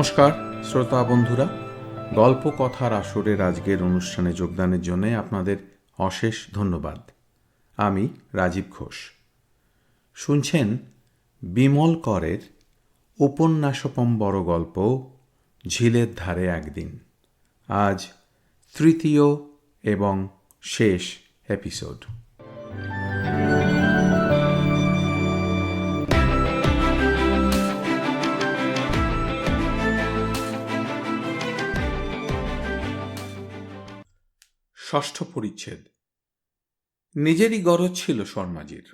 নমস্কার শ্রোতা বন্ধুরা, গল্প কথার আসরের আজকের অনুষ্ঠানে যোগদানের জন্য আপনাদের অশেষ ধন্যবাদ। আমি রাজীব ঘোষ। শুনছেন বিমল করের উপন্যাসপম বড় গল্প ঝিলের ধারে একদিন। আজ তৃতীয় এবং শেষ এপিসোড। ষষ্ঠ পরিচ্ছেদ। নিজেরই গরজ ছিল শর্মাজির,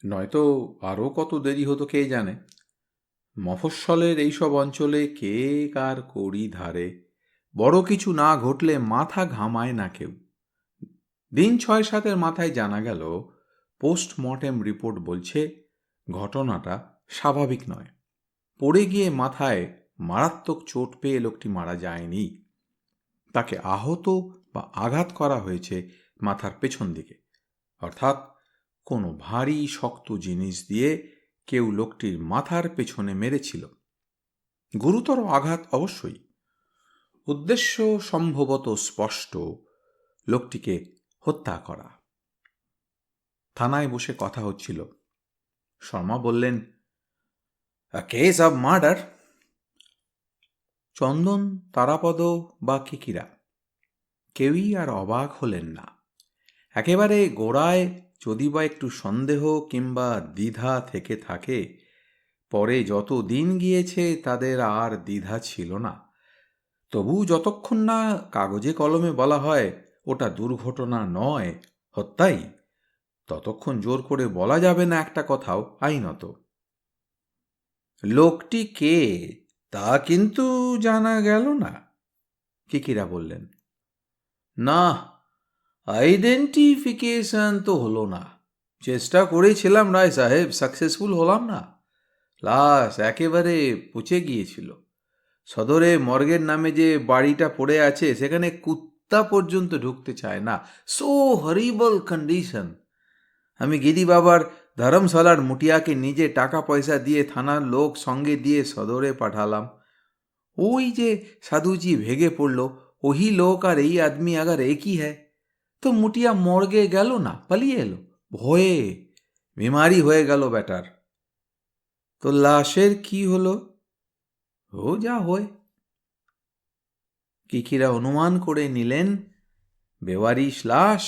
নয়তো আরও কত দেরি হতো কে জানে। মফস্বলের এইসব অঞ্চলে কে কার কড়ি ধারে, বড় কিছু না ঘটলে মাথা ঘামায় না কেউ। দিন ৬-৭ মাথায় জানা গেল পোস্টমর্টেম রিপোর্ট বলছে ঘটনাটা স্বাভাবিক নয়। পড়ে গিয়ে মাথায় মারাত্মক চোট পেয়ে লোকটি মারা যায়নি, তাকে আহত বা আঘাত করা হয়েছে মাথার পেছন দিকে, অর্থাৎ কোনো ভারী শক্ত জিনিস দিয়ে কেউ লোকটির মাথার পেছনে মেরেছিল। গুরুতর আঘাত অবশ্যই, উদ্দেশ্য সম্ভবত স্পষ্ট, লোকটিকে হত্যা করা। থানায় বসে কথা হচ্ছিল। শর্মা বললেন, আ কেস অব মার্ডার। চন্দন, তারাপদ বা কিকিরা কেউই আর অবাক হলেন না। একেবারে গোড়ায় যদি বা একটু সন্দেহ কিংবা দ্বিধা থেকে থাকে, পরে যত দিন গিয়েছে তাদের আর দ্বিধা ছিল না। তবু যতক্ষণ না কাগজে কলমে বলা হয় ওটা দুর্ঘটনা নয়, হত্যাই, ততক্ষণ জোর করে বলা যাবে না একটা কথাও আইনত। লোকটি কে তা কিন্তু জানা গেল না, কিকিরা বললেন। না, আইডেন্টিফিকেশন তো হলো না। চেষ্টা করেছিলাম রায় সাহেব, সাকসেসফুল হলাম না। লাশ একেবারে পচে গিয়েছিল। সদরে মর্গের নামে যে বাড়িটা পড়ে আছে সেখানে কুত্তা পর্যন্ত ঢুকতে চায় না, সো হরিবল কন্ডিশন। আমি গিরি বাবার ধর্মশালার মুটিয়াকে নিজে টাকা পয়সা দিয়ে থানার লোক সঙ্গে দিয়ে সদরে পাঠালাম। ওই যে সাধুজি ভেগে পড়ল, ওহি লোক আর এই আদমি আগার একই হ্যায়। তো মুটিয়া মর্গে গেল না, পালিয়ে এলো ভয়ে। বিমারি হয়ে গেল ব্যাটার। তো লাশের কি হলো? ও যা হয়। কিকিরা অনুমান করে নিলেন বেওয়ারিশ লাশ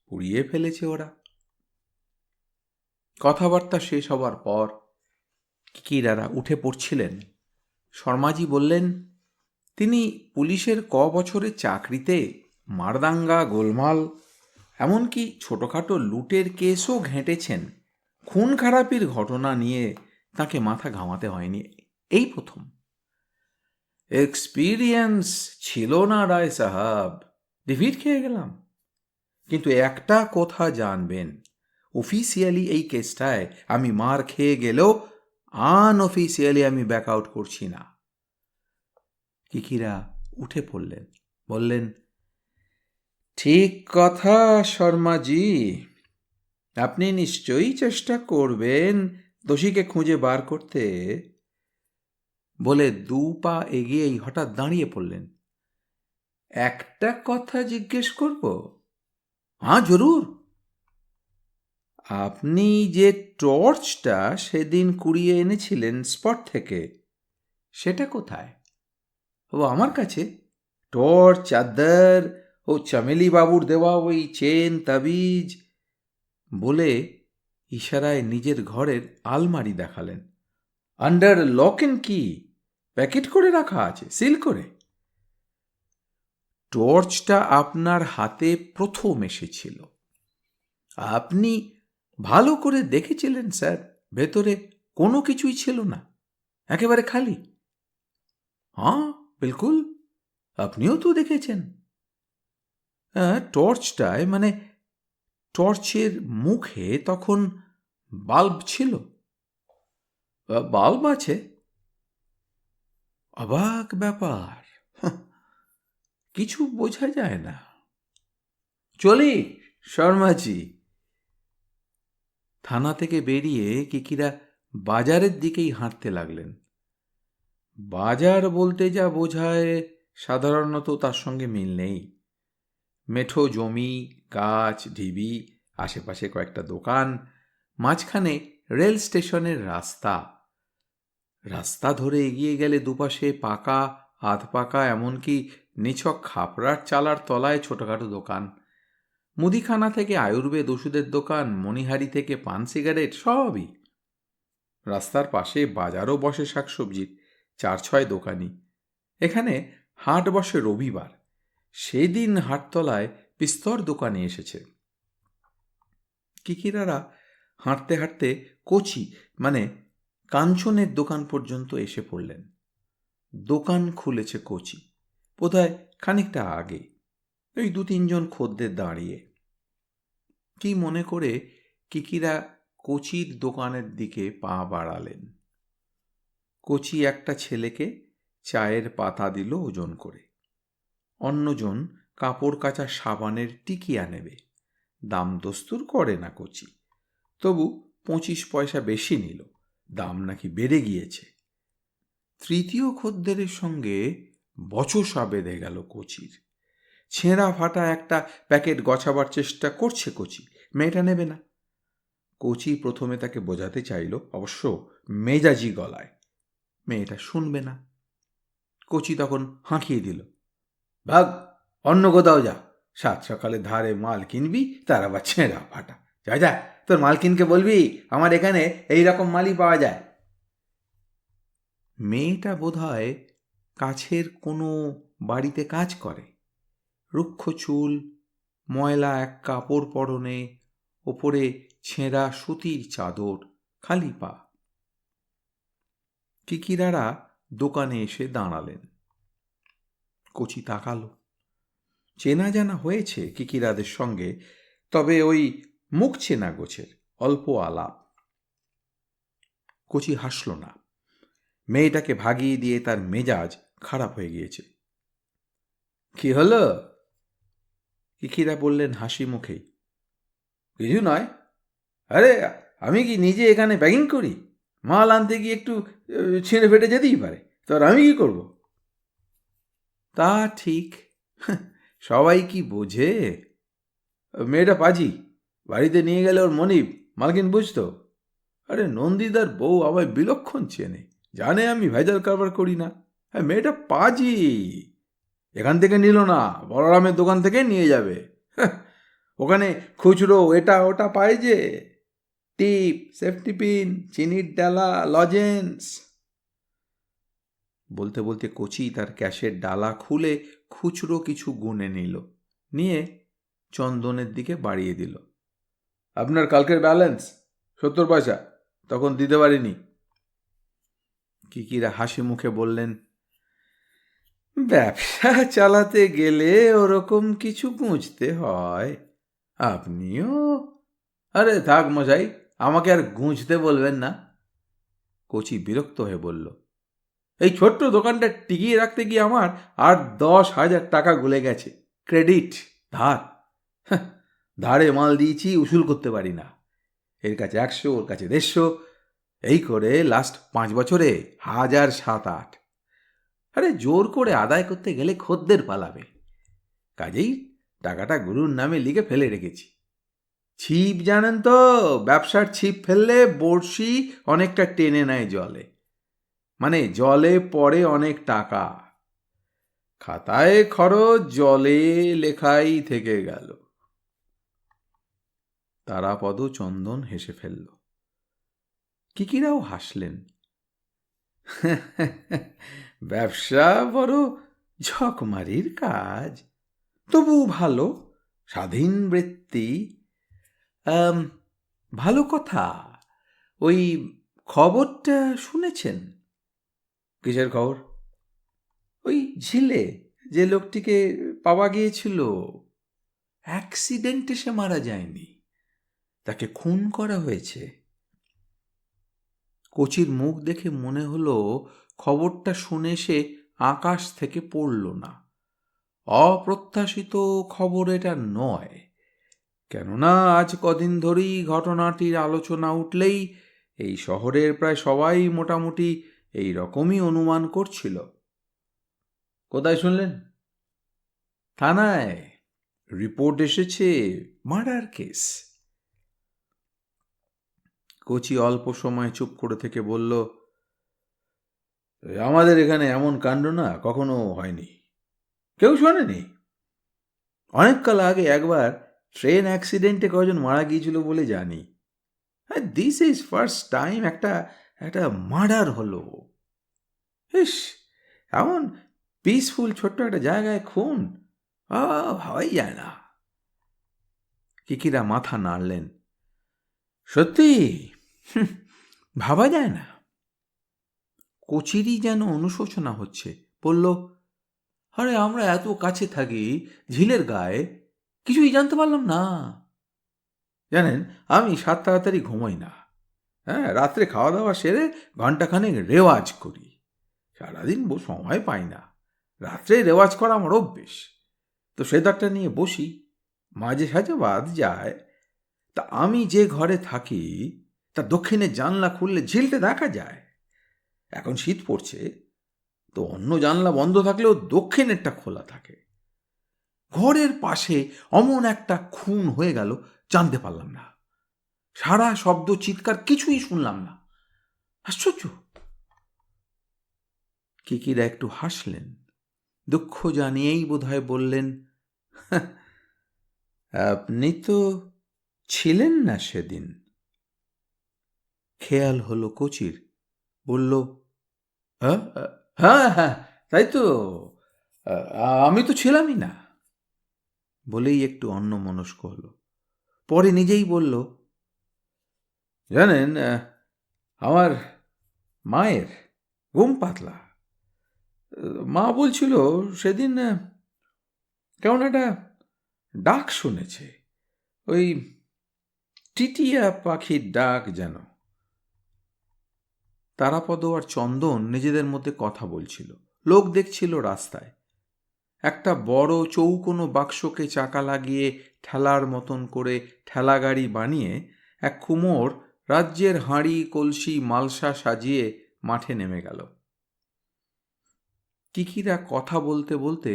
পুড়িয়ে ফেলেছে ওরা। কথাবার্তা শেষ হবার পর কিকিরারা উঠে পড়ছিলেন। শর্মাজি বললেন, তিনি পুলিশের বছরের চাকরিতে মারদাঙ্গা, গোলমাল, এমনকি ছোটোখাটো লুটের কেসও ঘেঁটেছেন। খুন খারাপির ঘটনা নিয়ে তাকে মাথা ঘামাতে হয়নি, এই প্রথম। এক্সপিরিয়েন্স ছিল না রায় সাহাব, ডিফিট খেয়ে গেলাম। কিন্তু একটা কথা জানবেন, অফিসিয়ালি এই কেসটায় আমি মার খেয়ে গেলেও আনঅফিসিয়ালি আমি ব্যাক আউট করছি না। কিকিরা উঠে পড়লেন, বললেন, ঠিক কথা শর্মাজি, আপনি নিশ্চয়ই চেষ্টা করবেন দোষীকে খুঁজে বার করতে। বলে 2 পা এগিয়েই হঠাৎ দাঁড়িয়ে পড়লেন। একটা কথা জিজ্ঞেস করব? হ্যাঁ, জরুর। আপনি যে টর্চটা সেদিন কুড়িয়ে এনেছিলেন স্পট থেকে, সেটা কোথায়? ও আমার কাছে। টর্চ, চাদর, ও চামেলি বাবুর দেওয়া ওই চেন, তাবিজ। বলে ইশারায় নিজের ঘরের আলমারি দেখালেন। আন্ডার লক এন্ড কি, প্যাকেট করে রাখা আছে, সিল করে। টর্চটা আপনার হাতে প্রথম এসেছিল, আপনি ভালো করে দেখেছিলেন স্যার, ভেতরে কোনো কিছুই ছিল না, একেবারে খালি। হ্যাঁ, বিলকুল, আপনিও তো দেখেছেন। টর্চটায়, মানে টর্চের মুখে তখন বাল্ব ছিল। বাল্ব আছে? অবাক ব্যাপার, কিছু বোঝা যায় না। চলি শর্মাজি। থানা থেকে বেরিয়ে কিকিরা বাজারের দিকেই হাঁটতে লাগলেন। বাজার বলতে যা বোঝায় সাধারণত তার সঙ্গে মিল নেই। মেঠো জমি, গাছ, ঢিবি, আশেপাশে কয়েকটা দোকান, মাঝখানে রেল স্টেশনের রাস্তা। রাস্তা ধরে এগিয়ে গেলে দুপাশে পাকা, আধ পাকা, এমনকি নিছক খাপড়ার চালার তলায় ছোটখাটো দোকান। মুদিখানা থেকে আয়ুর্বেদ ওষুধের দোকান, মণিহারি থেকে পান সিগারেট, সবই। রাস্তার পাশে বাজারও বসে শাকসবজির, 4-6 দোকানি। এখানে হাট বসে রবিবার। সেদিন হাটতলায় পিস্তর দোকানে এসেছে। কিকিরারা হাঁটতে হাঁটতে কচি মানে কাঞ্চনের দোকান পর্যন্ত এসে পড়লেন। দোকান খুলেছে কচি, বোধহয় খানিকটা আগে। ওই 2-3 জন খদ্দের দাঁড়িয়ে। কি মনে করে কিকিরা কচির দোকানের দিকে পা বাড়ালেন। কচি একটা ছেলেকে চায়ের পাতা দিল ওজন করে। অন্যজন কাপড় কাচা সাবানের টিকিয়া নেবে। দাম দস্তুর করে না কচি, তবু 25 পয়সা বেশি নিল। দাম নাকি বেড়ে গিয়েছে। তৃতীয় খদ্দেরের সঙ্গে বচসা বেঁধে গেল কচির। ছেঁড়া ফাটা একটা প্যাকেট গছাবার চেষ্টা করছে কচি। মেয়েটা নেবে না। কচি প্রথমে তাকে বোঝাতে চাইল, অবশ্য মেজাজি গলায়। মেয়েটা শুনবে না। কচি তখন হাঁকিয়ে দিল, ভাগ, অন্য কোথাও যা। সাত সকালে ধারে মাল কিনবি, তার আবার ছেঁড়া ফাটা। যা যা, তোর মালকিনকে বলবি আমার এখানে এই রকম মালই পাওয়া যায়। মেয়েটা বোধহয় কাছের কোনো বাড়িতে কাজ করে। রুক্ষ চুল, ময়লা এক কাপড় পরনে, ওপরে ছেঁড়া সুতির চাদর, খালি পা। কিকিরারা দোকানে এসে দাঁড়ালেন। কচি তাকালো। চেনা জানা হয়েছে কিকিরাদের সঙ্গে, তবে ওই মুখ চেনা গোছের, অল্প আলাপ। কচি হাসল না। মেয়েটাকে ভাগিয়ে দিয়ে তার মেজাজ খারাপ হয়ে গিয়েছে। কি হলো? কিকিরা বললেন হাসি মুখেই, কিছু নয়। আরে আমি কি নিজে এখানে প্যাকিং করি? মাল আনতে গিয়ে একটু ছিঁড়ে ফেটে যেতেই পারে, তো আর আমি কি করব? তা ঠিক, সবাই কি বোঝে? মেয়েটা পাজি, বাড়িতে নিয়ে গেলে ওর মনিব মালকিন বুঝতো। আরে নন্দীদার বউ আমায় বিলক্ষণ চেনে, জানে আমি ভেজাল কারবার করি না। হ্যাঁ, মেয়েটা পাজি। এখান থেকে নিল না, বলরামের দোকান থেকে নিয়ে যাবে। ওখানে খুচরো এটা ওটা পায় যে, টিপ, সেফটি পিন, চিনির ডালা, লজেন্স। বলতে বলতে কচি তার ক্যাশের ডালা খুলে খুচরো কিছু গুনে নিল, নিয়ে চন্দনের দিকে বাড়িয়ে দিল। আপনার কালকের ব্যালেন্স 70 পয়সা, তখন দিতে পারিনি। কিকিরা হাসি মুখে বললেন, ব্যবসা চালাতে গেলে ওরকম কিছু গুঁজতে হয়। আপনিও? আরে থাক মশাই, আমাকে আর গুঁজতে বলবেন না। কচি বিরক্ত হয়ে বলল, এই ছোট্ট দোকানটা টিকিয়ে রাখতে গিয়ে আমার আর 10,000 টাকা গুলে গেছে। ক্রেডিট, ধার। ধারে মাল দিয়েছি, উসুল করতে পারি না। এর কাছে 100, ওর কাছে 150, এই করে লাস্ট 5 বছরে 1007-8। আরে জোর করে আদায় করতে গেলে খদ্দের পালাবে, কাজেই টাকাটা গুরুর নামে লিখে ফেলে রেখেছি। ছিপ জানেন তো, ব্যবসার ছিপ ফেললে বড়শি অনেকটা টেনে নেয় জলে, মানে জলে পড়ে অনেক টাকা। খাতায় খরচ জলে লেখাই থেকে গেল। তারাপদ চন্দন হেসে ফেলল। কিকিরাও হাসলেন। ব্যবসা বড় ঝকমারির কাজ, তবু ভালো, স্বাধীন বৃত্তি। ভালো কথা, ওই খবরটা শুনেছেন? কিসের খবর? ওই ঝিলে যে লোকটিকে পাওয়া গিয়েছিল, অ্যাক্সিডেন্টে সে মারা যায়নি, তাকে খুন করা হয়েছে। কচির মুখ দেখে মনে হলো খবরটা শুনে সে আকাশ থেকে পড়ল না। অপ্রত্যাশিত খবর এটা নয়, কেননা আজ কদিন ধরেই ঘটনাটির আলোচনা উঠলেই এই শহরের প্রায় সবাই মোটামুটি এই রকমই অনুমান করছিল। কোথায় শুনলেন? থানায় রিপোর্ট এসেছে, মার্ডার কেস। কোচি অল্প সময় চুপ করে থেকে বলল, আমাদের এখানে এমন কাণ্ড না কখনো হয়নি, কেউ শোনেনি। অনেককাল আগে একবার ট্রেন অ্যাক্সিডেন্টে কজন মারা গিয়েছিল বলে জানি। দিস ইজ ফার্স্ট টাইম একটা একটা মার্ডার হলো। ইস, এমন পিসফুল ছোট্ট একটা জায়গায় খুন হওয়াই যায় না। কিকিরা মাথা নাড়লেন। সত্যি ভাবা যায় না। কোচিরই যেন অনুশোচনা হচ্ছে। বলল, আরে আমরা এত কাছে থাকি, ঝিলের গায়ে, কিছুই জানতে পারলাম না। জানেন, আমি 7 তাড়াতাড়ি ঘুমোই না। রাত্রে খাওয়া দাওয়া সেরে ঘন্টাখানেক রেওয়াজ করি। সারাদিন সময় পাই না। রাত্রে রেওয়াজ করা আমার অভ্যেস। তো সেদারটা নিয়ে বসি, মাঝে সাঝে বাদ যায়। তা আমি যে ঘরে থাকি তার দক্ষিণের জানলা খুললে ঝিলটা দেখা যায়। এখন শীত পড়ছে, তো অন্য জানলা বন্ধ থাকলেও দক্ষিণেরটা খোলা থাকে। ঘরের পাশে অমন একটা খুন হয়ে গেল, জানতে পারলাম না। সারা শব্দ চিৎকার কিছুই শুনলাম না। আশ্চর্য। কিকিরা একটু হাসলেন, দুঃখ জানিয়েই বোধহয় বললেন, আপনি তো ছিলেন না সেদিন। খেয়াল হলো কোচির। বলল, হ্যাঁ হ্যাঁ হ্যাঁ, তাই তো, আমি তো ছিলামই না। বলেই একটু অন্যমনস্ক হলো। পরে নিজেই বলল, জানেন, আমার মায়ের ঘুম পাতলা। মা বলছিল সেদিন কেমন একটা ডাক শুনেছে, ওই টিটিয়া পাখির ডাক যেন। তারাপদ আর চন্দন নিজেদের মধ্যে কথা বলছিল। লোক দেখছিল রাস্তায়। একটা বড় চৌকোনো বাক্সকে চাকা লাগিয়ে ঠেলার মতন করে ঠেলা গাড়ি বানিয়ে এক কুমোর রাজ্যের হাঁড়ি কলসি মালসা সাজিয়ে মাঠে নেমে গেল। কিকিরা কথা বলতে বলতে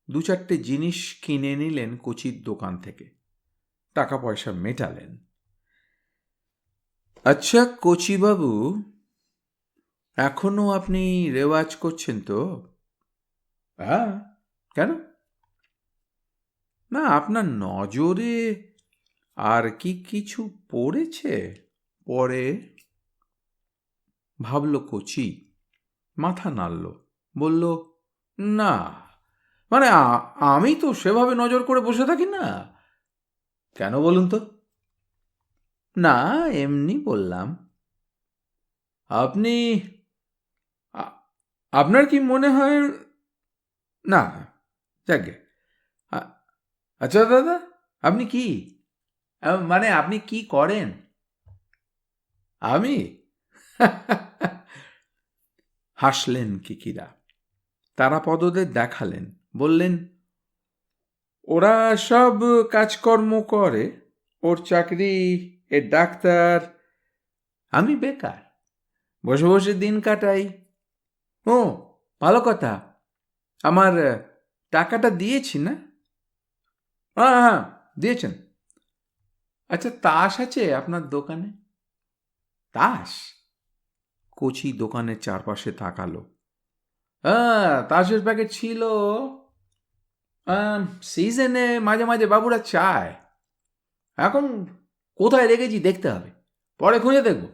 2-4টে জিনিস কিনে নিলেন কোচির দোকান থেকে। টাকা পয়সা মেটালেন। আচ্ছা কোচিবাবু, এখনো আপনি রেওয়াজ করছেন তো? হ্যাঁ, কেন? না, আপনার নজরে আর কি কিছু পড়েছে? পরে ভাবল কোচি, মাথা নাড়ল, বলল, না, মানে আমি তো সেভাবে নজর করে বসে থাকি না। কেন বলুন তো? না, এমনি বললাম। আপনি, আপনার কি মনে হয়? না, যাকে। আচ্ছা দাদা, আপনি কি, মানে আপনি কি করেন? আমি হাসলেন কিকিরা। তারাপদদের দেখালেন, বললেন, ওরা সব কাজকর্ম করে, ওর চাকরি, এর ডাক্তার। আমি বেকার, বসে বসে দিন কাটাই। ও, ভালো কথা, আমার টাকাটা দিয়েছি না? হ্যাঁ হ্যাঁ, দিয়েছেন। আচ্ছা, তাস আছে আপনার দোকানে? তাস? কোচি দোকানের চারপাশে তাকালো। হ্যাঁ, তাসের প্যাকেট ছিল। সিজনে মাঝে মাঝে বাবুরা চায়। এখন কোথায় রেখেছি দেখতে হবে, পরে খুঁজে দেখব।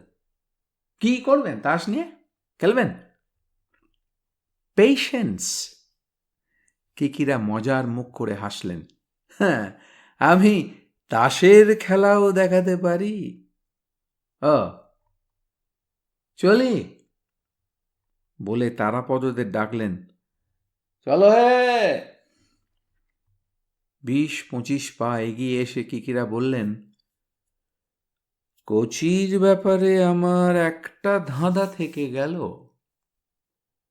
কি করবেন তাস নিয়ে? খেলবেন? পেশেন্স। কিকিরা মজার মুখ করে হাসলেন। হ্যাঁ, আমি তাসের খেলাও দেখাতে পারি। ও, চলি? বলে তারাপদদের ডাকলেন, চলো হে। 20-25 পা এগিয়ে এসে কিকিরা বললেন, কোচির ব্যাপারে আমার একটা ধাঁধা থেকে গেল।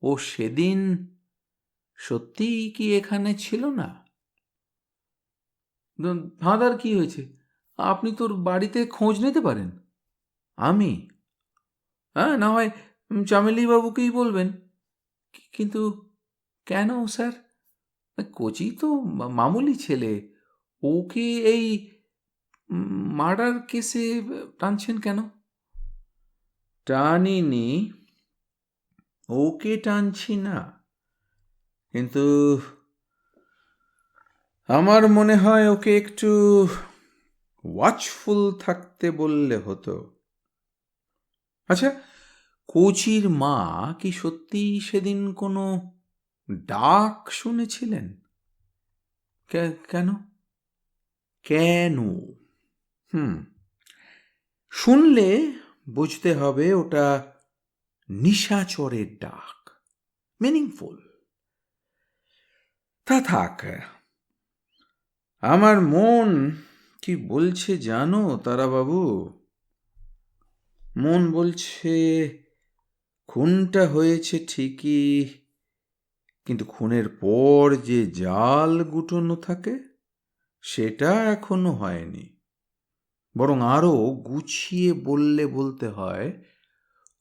ও সেদিন সত্যিই কি এখানে ছিল না? ধাঁধার কি হয়েছে? আপনি তোর বাড়িতে খোঁজ নিতে পারেন। আমি? হ্যাঁ, না হয় চামেলিবাবুকেই বলবেন। কিন্তু কেন স্যার? কোচি তো মামুলি ছেলে, ওকে এই মার্ডার কেসে টানছেন কেন? টানিনি, ওকে টানছি না, কিন্তু আমার মনে হয় ওকে একটু ওয়াচফুল থাকতে বললে হতো। আচ্ছা, কোচির মা কি সত্যি সেদিন কোনো ডাক শুনেছিলেন? কেন? কেন? শুনলে বুঝতে হবে ওটা নিশাচরের ডাক, মিনিংফুল। তা থাক, আমার মন কি বলছে জানো তারাবাবু? মন বলছে খুনটা হয়েছে ঠিকই, কিন্তু খুনের পর যে জাল গুটানো থাকে সেটা এখনো হয়নি। বরং আরো গুছিয়ে বলতে হয়,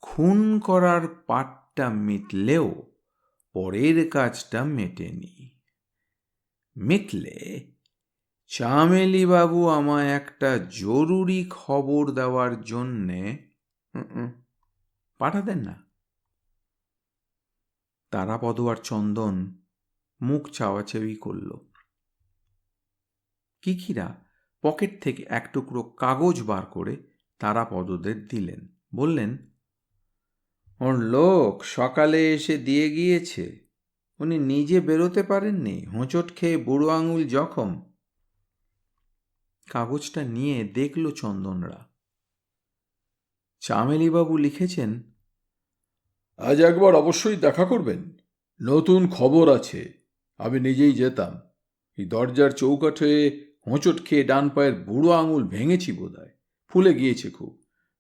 খুন করার পাটটা মিটলেও পরের কাজটা মেটেনি। মিটলে চামেলিবাবু আমায় একটা জরুরি খবর দেওয়ার জন্যে পাঠাতেন না। তারাপদ আর চন্দন মুখ চাওয়াচাওয়ি করল। কিকিরা পকেট থেকে এক টুকরো কাগজ বার করে তারাপদদের দিলেন। বললেন, ওর লোক সকালে এসে দিয়ে গিয়েছে, উনি নিজে বেরোতে পারেননি, হোঁচট খেয়ে বুড়ো আঙুল জখম। কাগজটা নিয়ে দেখল চন্দনরা। চামেলিবাবু লিখেছেন, আজ একবার অবশ্যই দেখা করবেন, নতুন খবর আছে। আমি নিজেই যেতাম, এই দরজার চৌকাঠে হোঁচট খেয়ে ডান পায়ের বুড়ো আঙুল ভেঙেছি বোধহয়, ফুলে গিয়েছে খুব,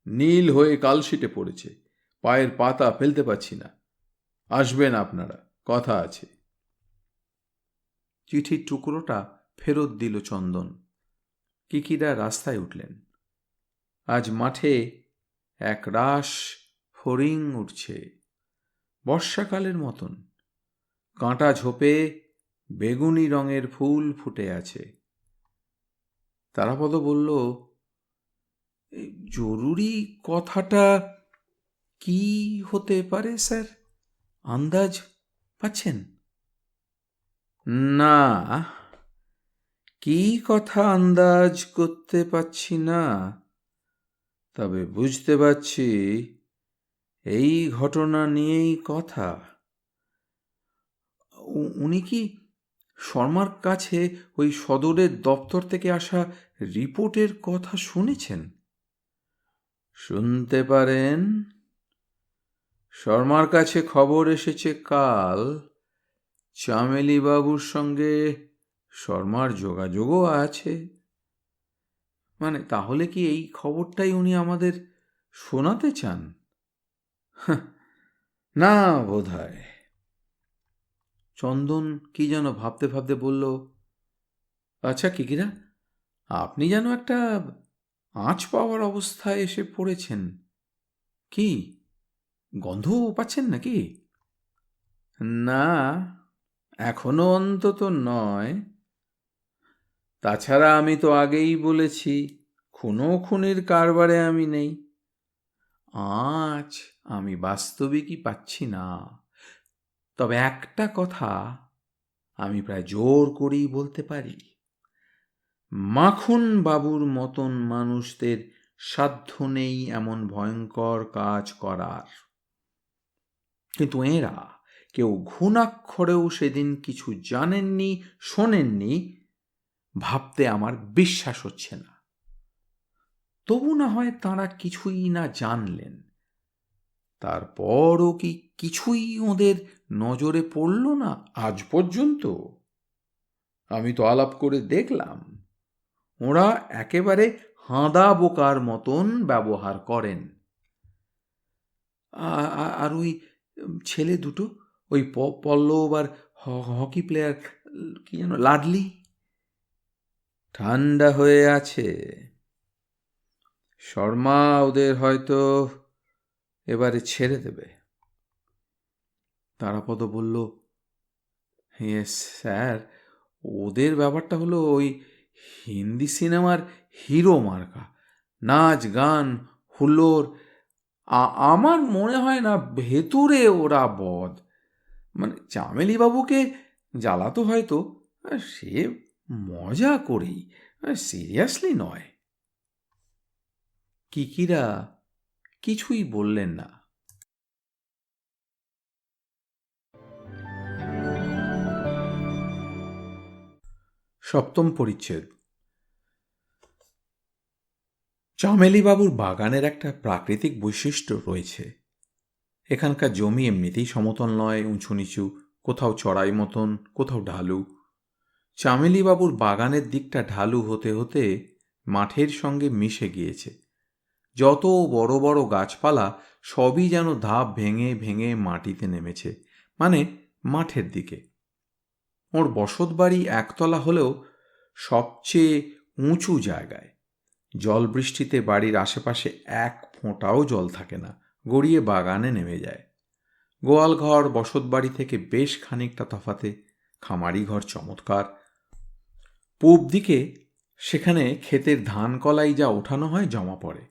নীল হয়ে কালশিটে পড়েছে, পায়ের পাতা ফেলতে পারছি না। আসবেন আপনারা, কথা আছে। চিঠির টুকরোটা ফেরত দিল চন্দন। কিকিরা রাস্তায় উঠলেন। আজ মাঠে এক রাশ ফড়িং উঠছে, বর্ষাকালের মতন। কাঁটা ঝোপে বেগুনি রঙের ফুল ফুটে আছে। তারাপদ বলল, জরুরি কথাটা কি হতে পারে স্যার? আন্দাজ পাচ্ছেন? না, কি কথা আন্দাজ করতে পারছি না, তবে বুঝতে পারছি এই ঘটনা নিয়েই কথা। উনি কি শর্মার কাছে ওই সদরের দপ্তর থেকে আসা রিপোর্টের কথা শুনেছেন? শুনতে পারেন। শর্মার কাছে খবর এসেছে কাল চামেলিবাবুর সঙ্গে শর্মার যোগাযোগও আছে। মানে তাহলে কি এই খবরটাই উনি আমাদের শোনাতে চান? না বোধহয়। চন্দন কি যেন ভাবতে ভাবতে বলল, আচ্ছা কিকিরা, আপনি যেন একটা আঁচ পাওয়ার অবস্থায় এসে পড়েছেন। কি গন্ধ পাচ্ছেন নাকি? না, এখনো অন্তত নয়। তাছাড়া আমি তো আগেই বলেছি, খুনির কারবারে আমি নেই। আঁচ আমি বাস্তবিকই পাচ্ছি না। তবে একটা কথা আমি প্রায় জোর করেই বলতে পারি, মাখন বাবুর মতন মানুষদের সাধ্য নেই এমন ভয়ঙ্কর কাজ করার। কিন্তু এঁরা কেউ ঘুণাক্ষরেও সেদিন কিছু জানেননি, শোনেননি, ভাবতে আমার বিশ্বাস হচ্ছে না। তবু না হয় তাঁরা কিছুই না জানলেন, তারপরও কি কিছুই ওদের নজরে পড়ল না আজ পর্যন্ত? আমি তো আলাপ করে দেখলাম, ওরা একেবারে হাঁদা বোকার মতন ব্যবহার করেন। আর ওই ছেলে দুটো, ওই পল্লব আর হকি প্লেয়ার, কি যেন, লাডলি, ঠান্ডা হয়ে আছে। শর্মা ওদের হয়তো এবারে ছেড়ে দেবে। তারাপদ বলল, ইয়েস স্যার, ওদের ব্যাপারটা হলো ওই হিন্দি সিনেমার হিরো মার্কা, নাচ গান হুল্লোড়। আমার মনে হয় না ভেতরে ওরা বদ। মানে চামেলিবাবুকে জ্বালাতো হয়তো, সে মজা করেই, সিরিয়াসলি নয়। কিকিরা কিছুই বললেন না। সপ্তম পরিচ্ছেদ। চামেলিবাবুর বাগানের একটা প্রাকৃতিক বৈশিষ্ট্য রয়েছে। এখানকার জমি এমনিতেই সমতল নয়, উঁচু নিচু, কোথাও চড়াই মতন, কোথাও ঢালু। চামেলিবাবুর বাগানের দিকটা ঢালু হতে হতে মাঠের সঙ্গে মিশে গিয়েছে। যত বড় বড় গাছপালা সবই যেন ধাপ ভেঙে ভেঙে মাটিতে নেমেছে, মানে মাঠের দিকে। ওর বসতবাড়ি একতলা হলেও সবচেয়ে উঁচু জায়গায়। জল বৃষ্টিতে বাড়ির আশেপাশে এক ফোঁটাও জল থাকে না, গড়িয়ে বাগানে নেমে যায়। গোয়ালঘর বসতবাড়ি থেকে বেশ খানিকটা তফাতে। খামারি ঘর চমৎকার। পূব দিকে সেখানে ক্ষেতের ধান কলাই যা ওঠানো হয় জমা পড়ে।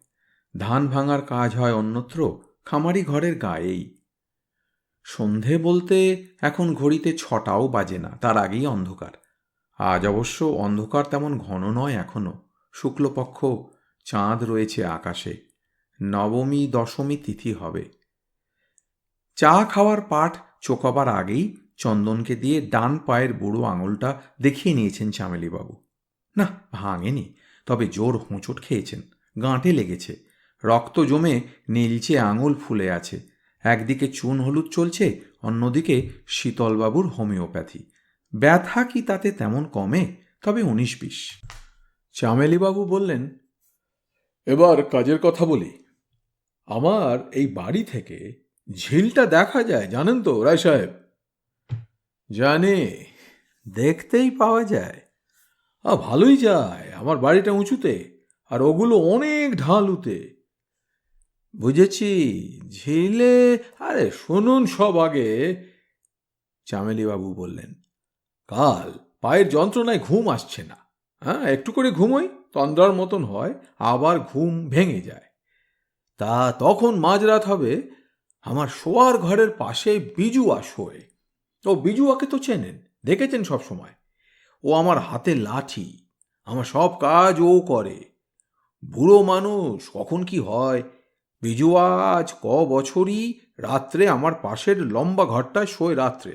ধান ভাঙার কাজ হয় অন্যত্র, খামারি ঘরের গায়েই। সন্ধে বলতে এখন ঘড়িতে 6টাও বাজে না, তার আগেই অন্ধকার। আজ অবশ্য অন্ধকার তেমন ঘন নয় এখনো। শুক্লপক্ষ, চাঁদ রয়েছে আকাশে। নবমী দশমী তিথি হবে। চা খাওয়ার পাট চোকাবার আগেই চন্দনকে দিয়ে ডান পায়ের বুড়ো আঙুলটা দেখিয়ে নিয়েছেন চামেলিবাবু। না, ভাঙেনি, তবে জোর হোঁচট খেয়েছেন, গাঁটে লেগেছে। রক্ত জমে নীলচে আঙুল ফুলে আছে। একদিকে চুন হলুদ চলছে, অন্যদিকে শীতলবাবুর হোমিওপ্যাথি। ব্যথা কি তাতে তেমন কমে? তবে 19-20। চামেলিবাবু বললেন, এবার কাজের কথা বলি। আমার এই বাড়ি থেকে ঝিলটা দেখা যায়, জানেন তো রায় সাহেব? জানি, দেখতেই পাওয়া যায়। ভালোই যায়, আমার বাড়িটা উঁচুতে, আর ওগুলো অনেক ঢালুতে। বুঝেছি, ঝিলে। আরে শুনুন সব আগে। চামেলিবাবু বললেন, কাল পায়ের যন্ত্রণায় ঘুম আসছে না। একটু করে ঘুমোই, তন্দ্রার মতন হয়, আবার ঘুম ভেঙে যায়। তা তখন মাঝরাত হবে, আমার শোয়ার ঘরের পাশে বিজুয়া শোয়। ও বিজুয়াকে তো চেনেন, দেখেছেন সব সময়। ও আমার হাতে লাঠি, আমার সব কাজ ও করে। বুড়ো মানুষ, কখন কি হয়। বিজুয়া আজ বছরই রাত্রে আমার পাশের লম্বা ঘরটায় শোয় রাত্রে।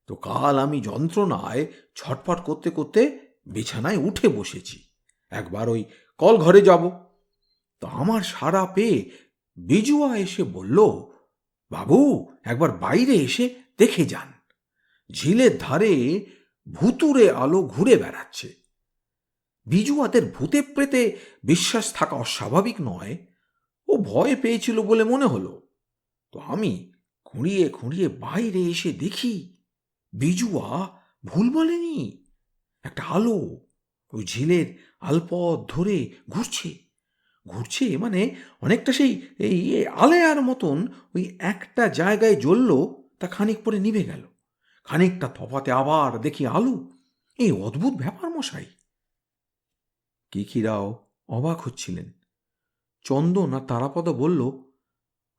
তো কাল আমি যন্ত্রণায় ছটফট করতে করতে বিছানায় উঠে বসেছি। একবার ওই কল ঘরে যাব, তো আমার সাড়া পেয়ে বিজুয়া এসে বলল, বাবু একবার বাইরে এসে দেখে যান, ঝিলের ধারে ভুতুরে আলো ঘুরে বেড়াচ্ছে। বিজুয়াদের ভূতে প্রেতে বিশ্বাস থাকা অস্বাভাবিক নয়। ও ভয় পেয়েছিল বলে মনে হলো। তো আমি খুঁড়িয়ে খুঁড়িয়ে বাইরে এসে দেখি বিজুয়া ভুল বলেনি। একটা আলো ওই ঝিলের আলপথ ধরে ঘুরছে ঘুরছে, মানে অনেকটা সেই এই আলেয়ার মতন। ওই একটা জায়গায় জ্বলল, তা খানিক পরে নিভে গেল। খানিকটা তফাতে আবার দেখি আলো। এই অদ্ভুত ব্যাপার মশাই। কিকিরাও অবাক হচ্ছিলেন। চন্দন আর তারাপদ বলল,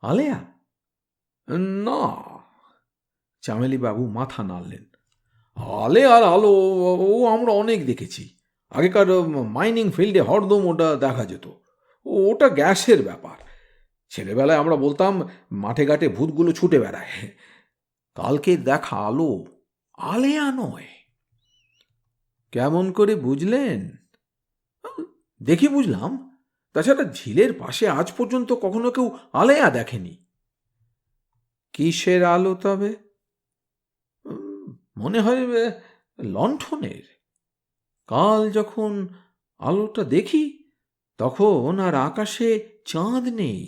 আলেয়া? না। চামেলিবাবু মাথা নাড়লেন। আলে আর আলো ও আমরা অনেক দেখেছি। আগেকার মাইনিং ফিল্ডে হরদম ওটা দেখা যেত। ওটা গ্যাসের ব্যাপার। ছেলেবেলায় আমরা বলতাম মাঠে ঘাটে ভূতগুলো ছুটে বেড়ায়। কালকে দেখা আলো আলেয়া নয়। কেমন করে বুঝলেন? দেখি বুঝলাম। তাছাড়া ঝিলের পাশে আজ পর্যন্ত কখনো কেউ আলেয়া দেখেনি। কিসের আলো তবে? মনে হয় লণ্ঠনের। কাল যখন আলোটা দেখি তখন আর আকাশে চাঁদ নেই,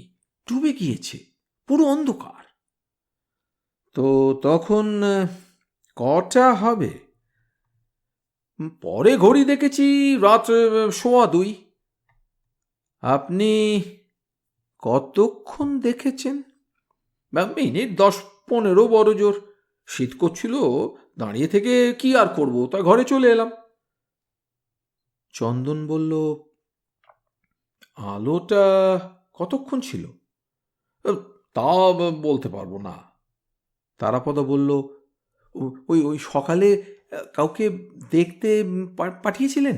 ডুবে গিয়েছে, পুরো অন্ধকার। তো তখন কটা হবে? পরে ঘড়ি দেখেছি রাত 1:15। আপনি কতক্ষণ দেখেছেন? মিনিট 10 15 বড় জোর। শীত করছিল, দাঁড়িয়ে থেকে কি আর করব, তা ঘরে চলে এলাম। চন্দন বলল, আলোটা কতক্ষণ ছিল? তা বলতে পারবো না। তারাপদ বলল, ওই ওই সকালে কাউকে দেখতে পাঠিয়েছিলেন?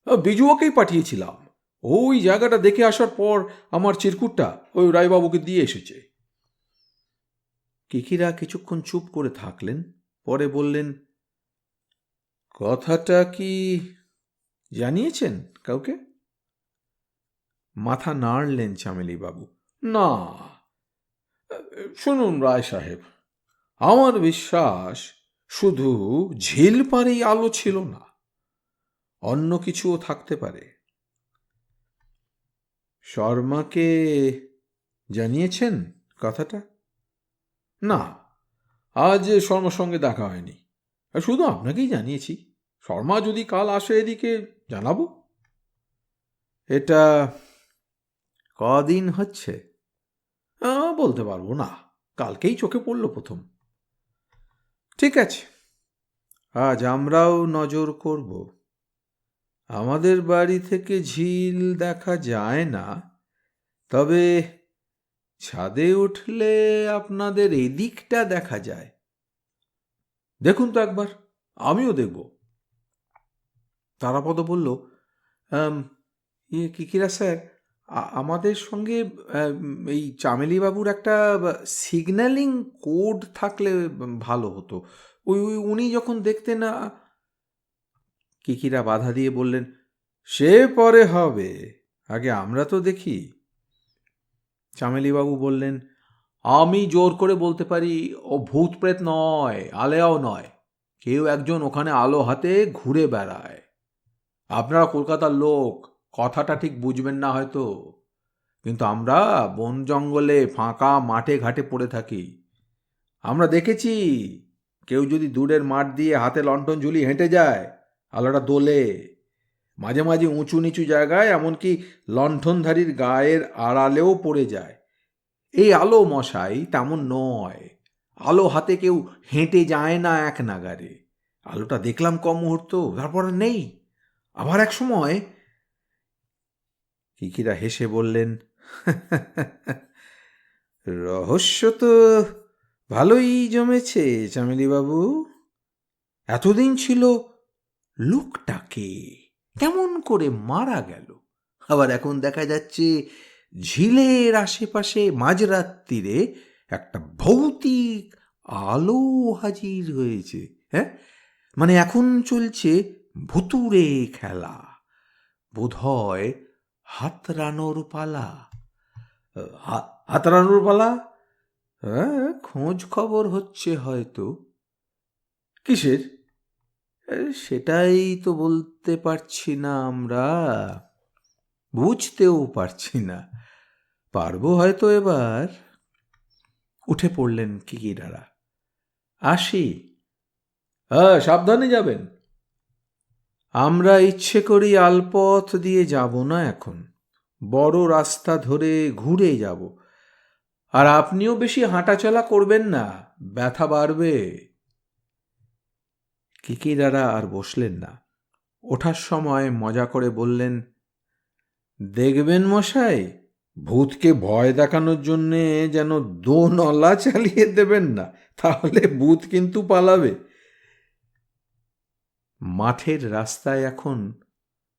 বিজুয়াকেই পাঠিয়েছিলাম। ওই জায়গাটা দেখে আসার পর আমার চিরকুটটা ওই রায়বাবুকে দিয়ে এসেছে। কিকিরা কিছুক্ষণ চুপ করে থাকলেন, পরে বললেন, কথাটা কি জানিয়েছেন কাউকে? মাথা নাড়লেন চামেলি বাবু। না, শুনুন রায় সাহেব, আমার বিশ্বাস শুধু ঝিল পারেই আলো ছিল না, অন্য কিছুও থাকতে পারে। শর্মাকে জানিয়েছেন কথাটা? না, আজ শর্মার সঙ্গে দেখা হয়নি, শুধু আপনাকেই জানিয়েছি। শর্মা যদি কাল আসে এদিকে জানাবো। এটা কদিন হচ্ছে বলতে পারবো না, কালকেই চোখে পড়ল প্রথম। ঠিক আছে, আজ আমরাও নজর করব। আমাদের বাড়ি থেকে ঝিল দেখা যায় না, তবে ছাদে উঠলে আপনাদের এদিকটা দেখা যায়। দেখুন তো একবার, আমিও দেখব। তারাপদ বলল, কিকিরা স্যার, আমাদের সঙ্গে এই চামেলি বাবুর একটা সিগন্যালিং কোড থাকলে ভালো হতো। ওই ওই উনি যখন দেখতেন না। কিকিরা বাধা দিয়ে বললেন, সে পরে হবে, আগে আমরা তো দেখি। চামেলিবাবু বললেন, আমি জোর করে বলতে পারি ও ভূত প্রেত নয়, আলেয়াও নয়। কেউ একজন ওখানে আলো হাতে ঘুরে বেড়ায়। আপনারা কলকাতার লোক, কথাটা ঠিক বুঝবেন না হয়তো, কিন্তু আমরা বন জঙ্গলে ফাঁকা মাঠে ঘাটে পড়ে থাকি। আমরা দেখেছি, কেউ যদি দূরের মাঠ দিয়ে হাতে লণ্ঠন ঝুলিয়ে হেঁটে যায়, আলোটা দোলে। মাঝে মাঝে উঁচু নিচু জায়গায় এমনকি লণ্ঠনধারীর গায়ের আড়ালেও পড়ে যায়। এই আলো মশাই তেমন নয়। আলো হাতে কেউ হেঁটে যায় না এক নাগারে। আলোটা দেখলাম কম মুহূর্ত, তারপর নেই। আবার এক সময়। কিকিরা হেসে বললেন, রহস্য তো ভালোই জমেছে চামেলিবাবু। এতদিন ছিল লোকটাকে কেমন করে মারা গেল, আবার এখন দেখা যাচ্ছে ঝিলের আশেপাশে মাঝরাত্রিরে একটা ভৌতিক আলো হাজির হয়েছে। হ্যাঁ, মানে এখন চলছে ভুতুড়ে খেলা, বোধহয় হাতড়ানোর পালা। হাতড়ানোর পালা? হ্যাঁ, খোঁজ খবর হচ্ছে হয়তো। কিসের? সেটাই তো বলতে পারছি না আমরা, বুঝতেও পারছি না। পারবো হয়তো এবার। উঠে পড়লেন কিকিরারা। আসি। হ্যাঁ, সাবধানে যাবেন। আমরা ইচ্ছে করি আলপথ দিয়ে যাব না এখন, বড় রাস্তা ধরে ঘুরে যাব। আর আপনিও বেশি হাঁটাচলা করবেন না, ব্যথা বাড়বে। কিকিরারা আর বসলেন না। ওঠার সময় মজা করে বললেন, দেখবেন মশাই, ভূতকে ভয় দেখানোর জন্যে যেন দোনলা চালিয়ে দেবেন না, তাহলে ভূত কিন্তু পালাবে। মাঠের রাস্তায় এখন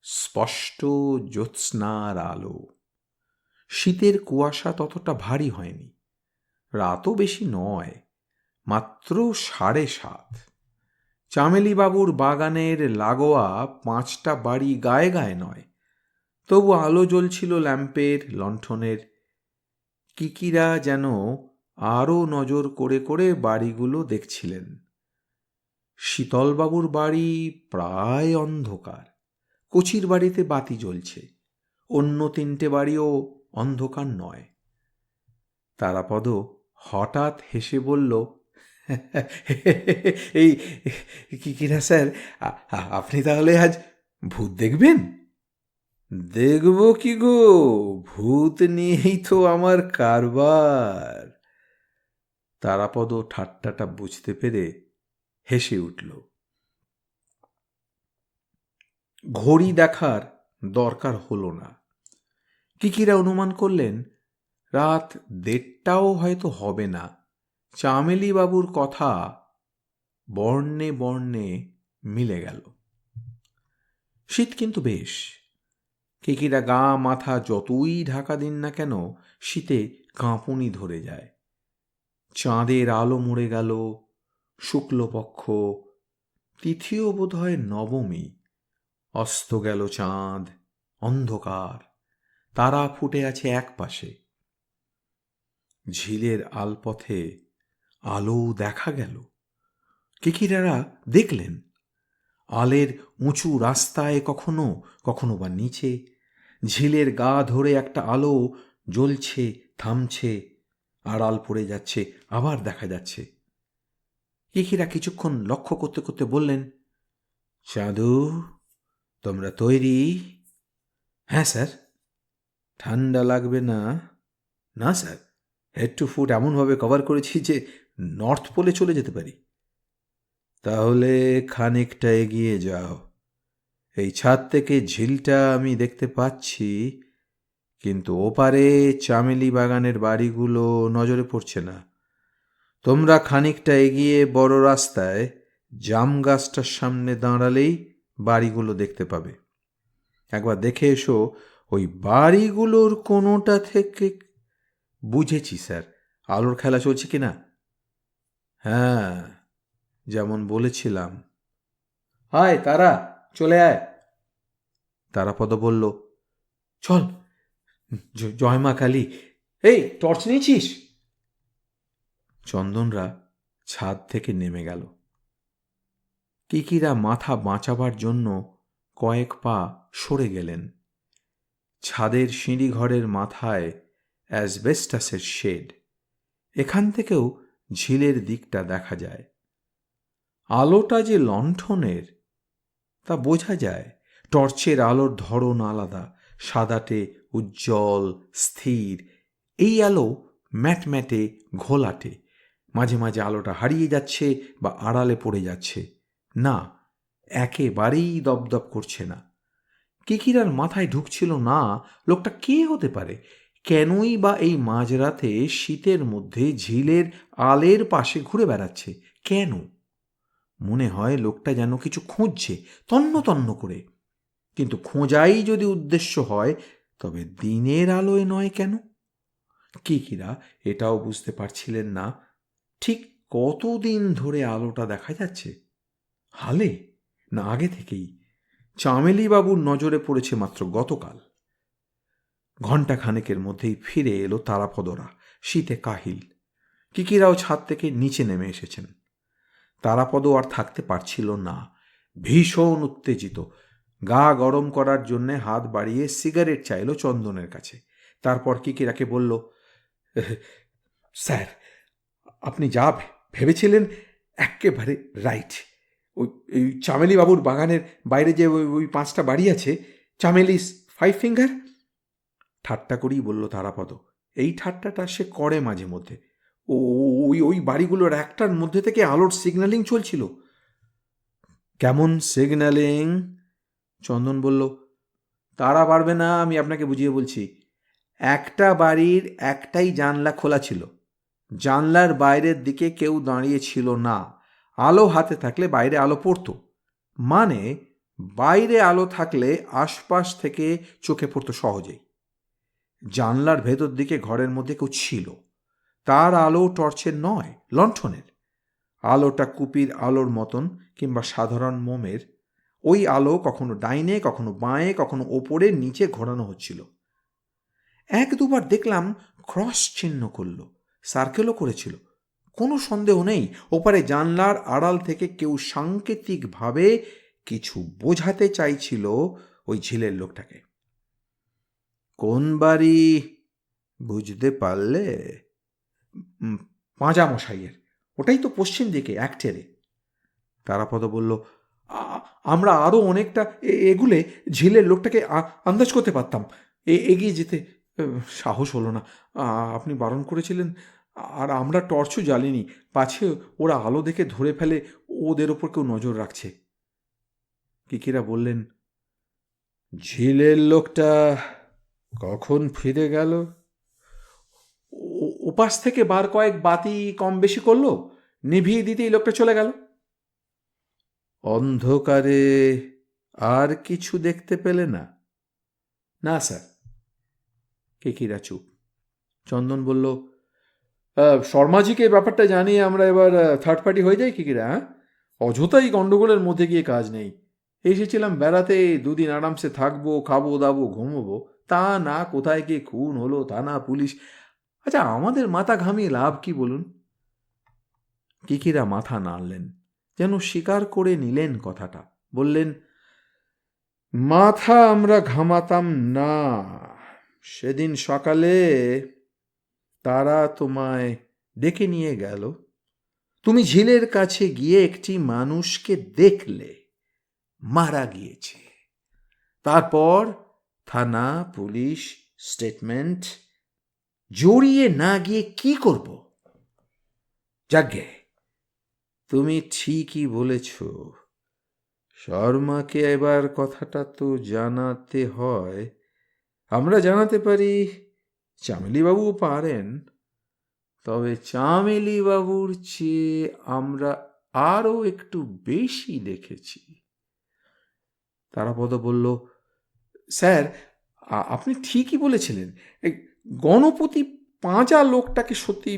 স্পষ্ট জ্যোৎস্নার আলো। শীতের কুয়াশা ততটা ভারী হয়নি। রাতও বেশি নয়, মাত্র 7:30। চামেলিবাবুর বাগানের লাগোয়া 5টা বাড়ি গায়ে গায়ে নয়, তবু আলো জ্বলছিল ল্যাম্পের, লণ্ঠনের। কিকিরা যেন আরও নজর করে করে বাড়িগুলো দেখছিলেন। শীতলবাবুর বাড়ি প্রায় অন্ধকার, কচির বাড়িতে বাতি জ্বলছে। অন্য 3টে বাড়িও অন্ধকার নয়। তারাপদ হঠাৎ হেসে বলল, এই কিকিরা স্যার, আপনি তাহলে আজ ভূত দেখবেন? দেখব কি গো, ভূত নিয়েই তো আমার কারবার। তারাপদ ঠাট্টাটা বুঝতে পেরে হেসে উঠল। ঘড়ি দেখার দরকার হলো না। কিকিরা অনুমান করলেন রাত 1:30টাও হয়তো হবে না। চামেলি বাবুর কথা বর্ণে বর্ণে মিলে গেল। শীত কিন্তু বেশ। কিকিরা গা মাথা যতই ঢাকা দিন না কেন শীতে কাঁপুনি ধরে যায়। চাঁদের আলো মরে গেল। শুক্লপক্ষ, তিথিও বোধ হয় নবমী। অস্ত গেল চাঁদ, অন্ধকার, তারা ফুটে আছে এক পাশে। ঝিলের আলপথে আলো দেখা গেল। কিকিরারা দেখলেন আলের উঁচু রাস্তায় কখনো কখনো বা নিচে ঝিলের গা ধরে একটা আলো জ্বলছে, থামছে, আড়াল পড়ে যাচ্ছে, আবার দেখা যাচ্ছে। কিকিরা কিছুক্ষণ লক্ষ্য করতে করতে বললেন, চাঁদু, তোমরা তৈরি? হ্যাঁ স্যার। ঠান্ডা লাগবে না? না স্যার, হেড টু ফুট এমনভাবে কভার করেছি যে নর্থ পোলে চলে যেতে পারি। তাহলে খানিকটা এগিয়ে যাও। এই ছাদ থেকে ঝিলটা আমি দেখতে পাচ্ছি, কিন্তু ওপারে চামেলি বাগানের বাড়িগুলো নজরে পড়ছে না। তোমরা খানিকটা এগিয়ে বড় রাস্তায় জাম গাছটার সামনে দাঁড়ালেই বাড়িগুলো দেখতে পাবে। একবার দেখে এসো ওই বাড়িগুলোর কোনোটা থেকে। বুঝেছি স্যার, আলোর খেলা চলছে কিনা? হ্যাঁ, যেমন বলেছিলাম। হায় তারা, চলে আয়। তারাপদ বলল, চল। জয় মা কালী। এই টর্চ নিয়েছিস? চন্দনরা ছাদ থেকে নেমে গেল। কিকিরা মাথা বাঁচাবার জন্য কয়েক পা সরে গেলেন। ছাদের সিঁড়ি ঘরের মাথায় অ্যাসবেস্টাসের শেড। এখান থেকেও ঝিলের দিকটা দেখা যায়। আলোটা যে লণ্ঠনের তা বোঝা যায়। টর্চের আলোর ধরন আলাদা, সাদাটে, উজ্জ্বল, স্থির। এই আলো ম্যাটম্যাটে, ঘোলাটে। মাঝে মাঝে আলোটা হারিয়ে যাচ্ছে বা আড়ালে পড়ে যাচ্ছে। না, একেবারেই দপদপ করছে না। কিকিরার মাথায় ঢুকছিল না লোকটা কে হতে পারে, কেনই বা এই মাঝরাতে শীতের মধ্যে ঝিলের আলের পাশে ঘুরে বেড়াচ্ছে। কেন? মনে হয় লোকটা যেন কিছু খুঁজছে তন্ন তন্ন করে। কিন্তু খোঁজাই যদি উদ্দেশ্য হয়, তবে দিনের আলোয় নয় কেন? কিকিরা এটাও বুঝতে পারছিলেন না ঠিক কতদিন ধরে আলোটা দেখা যাচ্ছে। হালে না আগে থেকেই? চামেলি বাবুর নজরে পড়েছে মাত্র গতকাল। ঘণ্টা খানেকের মধ্যেই ফিরে এলো তারাপদরা, শীতে কাহিল। কিকিরাও ছাদ থেকে নিচে নেমে এসেছেন। তারাপদ আর থাকতে পারছিল না, ভীষণ উত্তেজিত। গা গরম করার জন্যে হাত বাড়িয়ে সিগারেট চাইল চন্দনের কাছে। তারপর কিকিরাকে বলল, স্যার, আপনি যা ভেবেছিলেন একেবারে রাইট। ওই চামেলি বাবুর বাগানের বাইরে যে ওই 5টা বাড়ি আছে, চামেলিস 5 ফিঙ্গার। ঠাট্টা করেই বলল তারাপদ। এই ঠাট্টাটা সে করে মাঝে মধ্যে। ওই বাড়িগুলোর একটার মধ্যে থেকে আলোর সিগন্যালিং চলছিল। কেমন সিগন্যালিং? চন্দন বলল, তারা পারবে না, আমি আপনাকে বুঝিয়ে বলছি। একটা বাড়ির একটাই জানলা খোলা ছিল। জানলার বাইরের দিকে কেউ দাঁড়িয়ে ছিল না। আলো হাতে থাকলে বাইরে আলো পড়তো, মানে বাইরে আলো থাকলে আশপাশ থেকে চোখে পড়তো সহজেই। জানলার ভেতর দিকে ঘরের মধ্যে কেউ ছিল। তার আলো টর্চের নয়, লণ্ঠনের। আলোটা কুপির আলোর মতন কিংবা সাধারণ মোমের। ওই আলো কখনো ডাইনে, কখনো বাঁয়ে, কখনো ওপরে নিচে ঘোরানো হচ্ছিল। 1-2বার দেখলাম ক্রস চিহ্ন করল, সার্কেলও করেছিল। কোনো সন্দেহ নেই ওপারে জানলার আড়াল থেকে কেউ সাংকেতিকভাবে কিছু বোঝাতে চাইছিল ওই ঝিলের লোকটাকে। কোন বাড়ি বুঝতে পারলে? পাঁজা মশাইয়ের। ওটাই তো পশ্চিম দিকে একটেরে। তারাপদ বলল, আমরা আরও অনেকটা এগুলে ঝিলের লোকটাকে আন্দাজ করতে পারতাম। এগিয়ে যেতে সাহস হলো না। আপনি বারণ করেছিলেন, আর আমরা টর্চও জ্বালিনি, পাছে ওরা আলো দেখে ধরে ফেলে ওদের ওপর কেউ নজর রাখছে। কিকিরা বললেন, ঝিলের লোকটা কখন ফিরে গেল? ওপাশ থেকে বার কয়েক বাতি কম বেশি করলো, নিভিয়ে দিতেই লোকটা চলে গেল। অন্ধকারে আর কিছু দেখতে পেলে না? না স্যার। কিকিরা চুপ। চন্দন বলল, শর্মাজিকে ব্যাপারটা জানিয়ে আমরা এবার থার্ড পার্টি হয়ে যাই কিকিরা? হ্যাঁ, অযথাই গন্ডগোলের মধ্যে গিয়ে কাজ নেই। এসেছিলাম বেড়াতে, দুদিন আরামসে থাকবো, খাবো দাবো, ঘুমোবো। তা না কোথায় গিয়ে খুন হলো, তা না পুলিশ। আচ্ছা, আমাদের মাথা ঘামিয়ে লাভ কি বলুন? কিকিরা মাথা নাড়লেন, যেন স্বীকার করে নিলেন কথাটা। বললেন, মাথা আমরা ঘামাতাম না। সেদিন সকালে তারা তোমায় ডেকে নিয়ে গেল, তুমি ঝিলের কাছে গিয়ে একটি মানুষকে দেখলে মারা গিয়েছে। তারপর থানা, পুলিশ, স্টেটমেন্ট জড়িয়ে না গিয়ে কি করব? যাগ্গে, তুমি ঠিকই বলেছ। শর্মাকে এবার কথাটা তো জানাতে হয়। আমরা জানাতে পারি, চামেলিবাবুও পারেন। তবে চামেলিবাবুর চেয়ে আমরা আরও একটু বেশি দেখেছি। তারাপদ বলল, স্যার, আপনি ঠিকই বলেছিলেন। এই গণপতি পাঁজা লোকটাকে সত্যি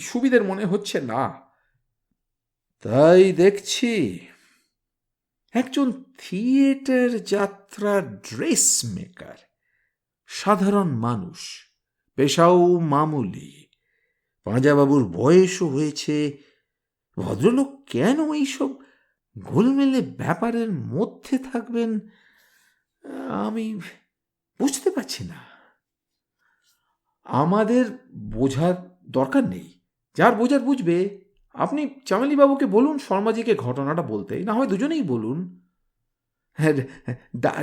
সুবিধের মনে হচ্ছে না। তাই দেখছি। একজন থিয়েটার যাত্রা ড্রেস মেকার, সাধারণ মানুষ, পেশাও মামুলি। পাঁজাবাবুর বয়সও হয়েছে। ভদ্রলোক কেন এইসব গোলমেলে ব্যাপারের মধ্যে থাকবেন আমি বুঝতে পারছি না। আমাদের বোঝার দরকার নেই, যার বোঝার বুঝবে। আপনি চামেলিবাবুকে বলুন শর্মাজিকে ঘটনাটা বলতে, না হয় দুজনেই বলুন। হ্যাঁ,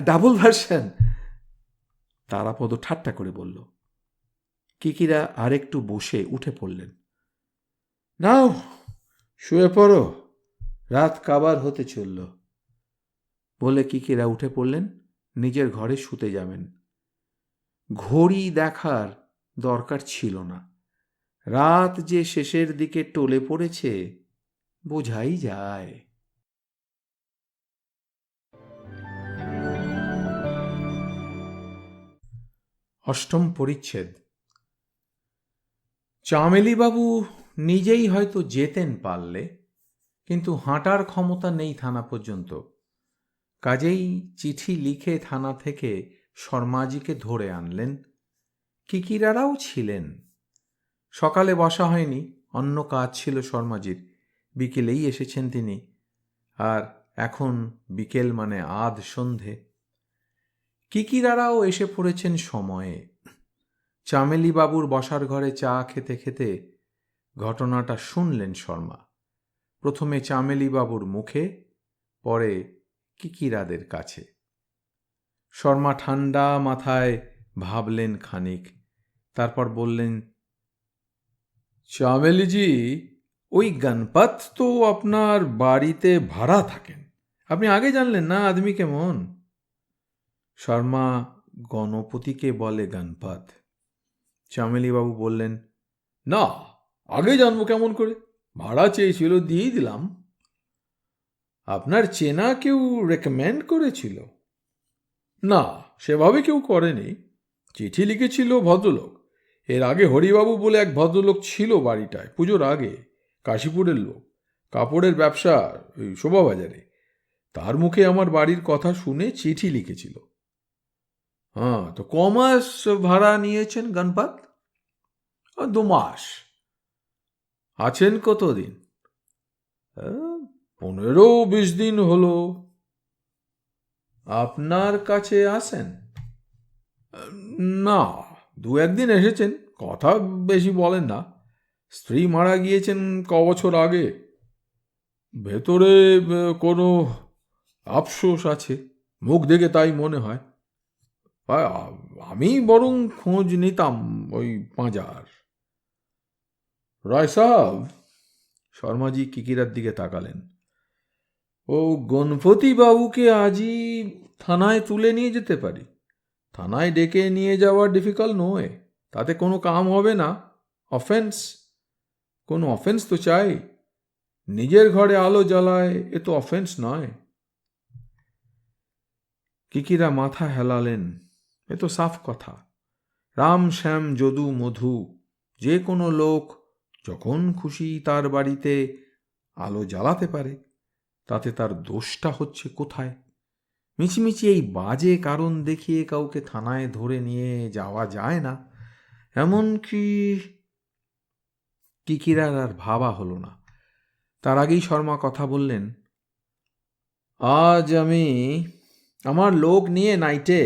ডাবল ভার্সন। তারাপদ ঠাট্টা করে বলল। কিকিরা আরেকটু বসে উঠে পড়লেন। নাও শুয়ে পড়ো, রাত কাবার হতে চলল। বলে কিকিরা উঠে পড়লেন, নিজের ঘরে শুতে যাবেন। ঘড়ি দেখার দরকার ছিল না। রাত যে শেষের দিকে টলে পড়েছে বোঝাই যায়। অষ্টম পরিচ্ছেদ। চামেলিবাবু নিজেই হয়তো যেতেন পারলে, কিন্তু হাঁটার ক্ষমতা নেই থানা পর্যন্ত। কাজেই চিঠি লিখে থানা থেকে শর্মাজিকে ধরে আনলেন। কিকিরারাও ছিলেন। সকালে বসা হয়নি, অন্য কাজ ছিল শর্মাজির। বিকেলেই এসেছেন তিনি, আর এখন বিকেল মানে আধ সন্ধে। কিকিরারাও এসে পড়েছেন সময়ে। চামেলিবাবুর বসার ঘরে চা খেতে খেতে ঘটনাটা শুনলেন শর্মা। প্রথমে চামেলিবাবুর মুখে, পরে কিকিরাদের কাছে। শর্মা ঠান্ডা মাথায় ভাবলেন খানিক, তারপর বললেন, চামেলিজি, ওই গণপত তো আপনার বাড়িতে ভাড়া থাকেন। আপনি আগে জানলেন না আদমি কেমন? শর্মা গণপতিকে বলে গণপত। চামেলিবাবু বললেন, না, আগে জানবো কেমন করে? ভাড়া চেয়েছিল, দিয়েই দিলাম। আপনার চেনা কেউ রেকমেন্ড করেছিল? না, সেভাবে কেউ করেনি। চিঠি লিখেছিল ভদ্রলোক। এর আগে হরিবাবু বলে এক ভদ্রলোক ছিল বাড়িটায়, পুজোর আগে। কাশীপুরের লোক, কাপড়ের ব্যবসা ওই শোভাবাজারে। তার মুখে আমার বাড়ির কথা শুনে চিঠি লিখেছিল। হ্যাঁ, তো কমাস ভাড়া নিয়েছেন গণপত? 2 মাস। আছেন কতদিন? 15-20 দিন হলো। আপনার কাছে আসেন? না, 2-1 দিন এসেছেন, কথা বেশি বলেন না। স্ত্রী মারা গিয়েছেন কবছর আগে। ভেতরে কোনো আফসোস আছে, মুখ দেখে তাই মনে হয়। আমি বরং খোঁজ নিতাম ওই পাঁজার। রায় সাহেব, শর্মাজি কিকিরার দিকে তাকালেন, ও গণপতি বাবুকে আজই থানায় তুলে নিয়ে যেতে পারি। থানায় ডেকে নিয়ে যাওয়া ডিফিকাল্ট নয়, তাতে কোনো কাম হবে না। অফেন্স, কোনো অফেন্স তো চাই। নিজের ঘরে আলো জ্বালায়, এ তো অফেন্স নয়। কিকিরা মাথা হেলালেন, এ তো সাফ কথা। রাম শ্যাম যদু মধু যে কোনো লোক যখন খুশি তার বাড়িতে আলো জ্বালাতে পারে, তাতে তার দোষটা হচ্ছে কোথায়? মিছিমিছি এই বাজে কারণ দেখিয়ে কাউকে থানায় ধরে নিয়ে যাওয়া যায় না। এমনকি কিকিরার আর ভাবা হলো না। তার আগেই শর্মা কথা বললেন, আজ আমি আমার লোক নিয়ে নাইটে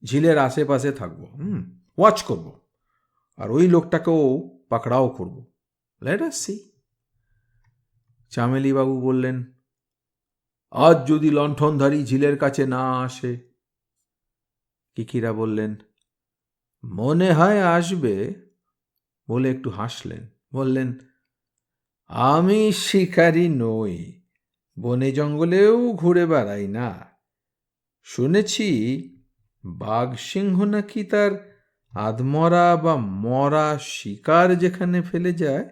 ঝিলের আশেপাশে থাকবো, ওয়াচ করব, আর ওই লোকটাকেও পাকড়াও করব। Let us see. চামেলিবাবু বললেন, আজ যদি লণ্ঠনধারী ঝিলের কাছে না আসে? কিকিরা বললেন, মনে হয় আসবে, বলে একটু হাসলেন। বললেন, আমি শিকারী নই, বনে জঙ্গলেও ঘুরে বেড়াই না। শুনেছি বাঘ সিংহ নাকি তার আধমরা বা মরা শিকার যেখানে ফেলে যায়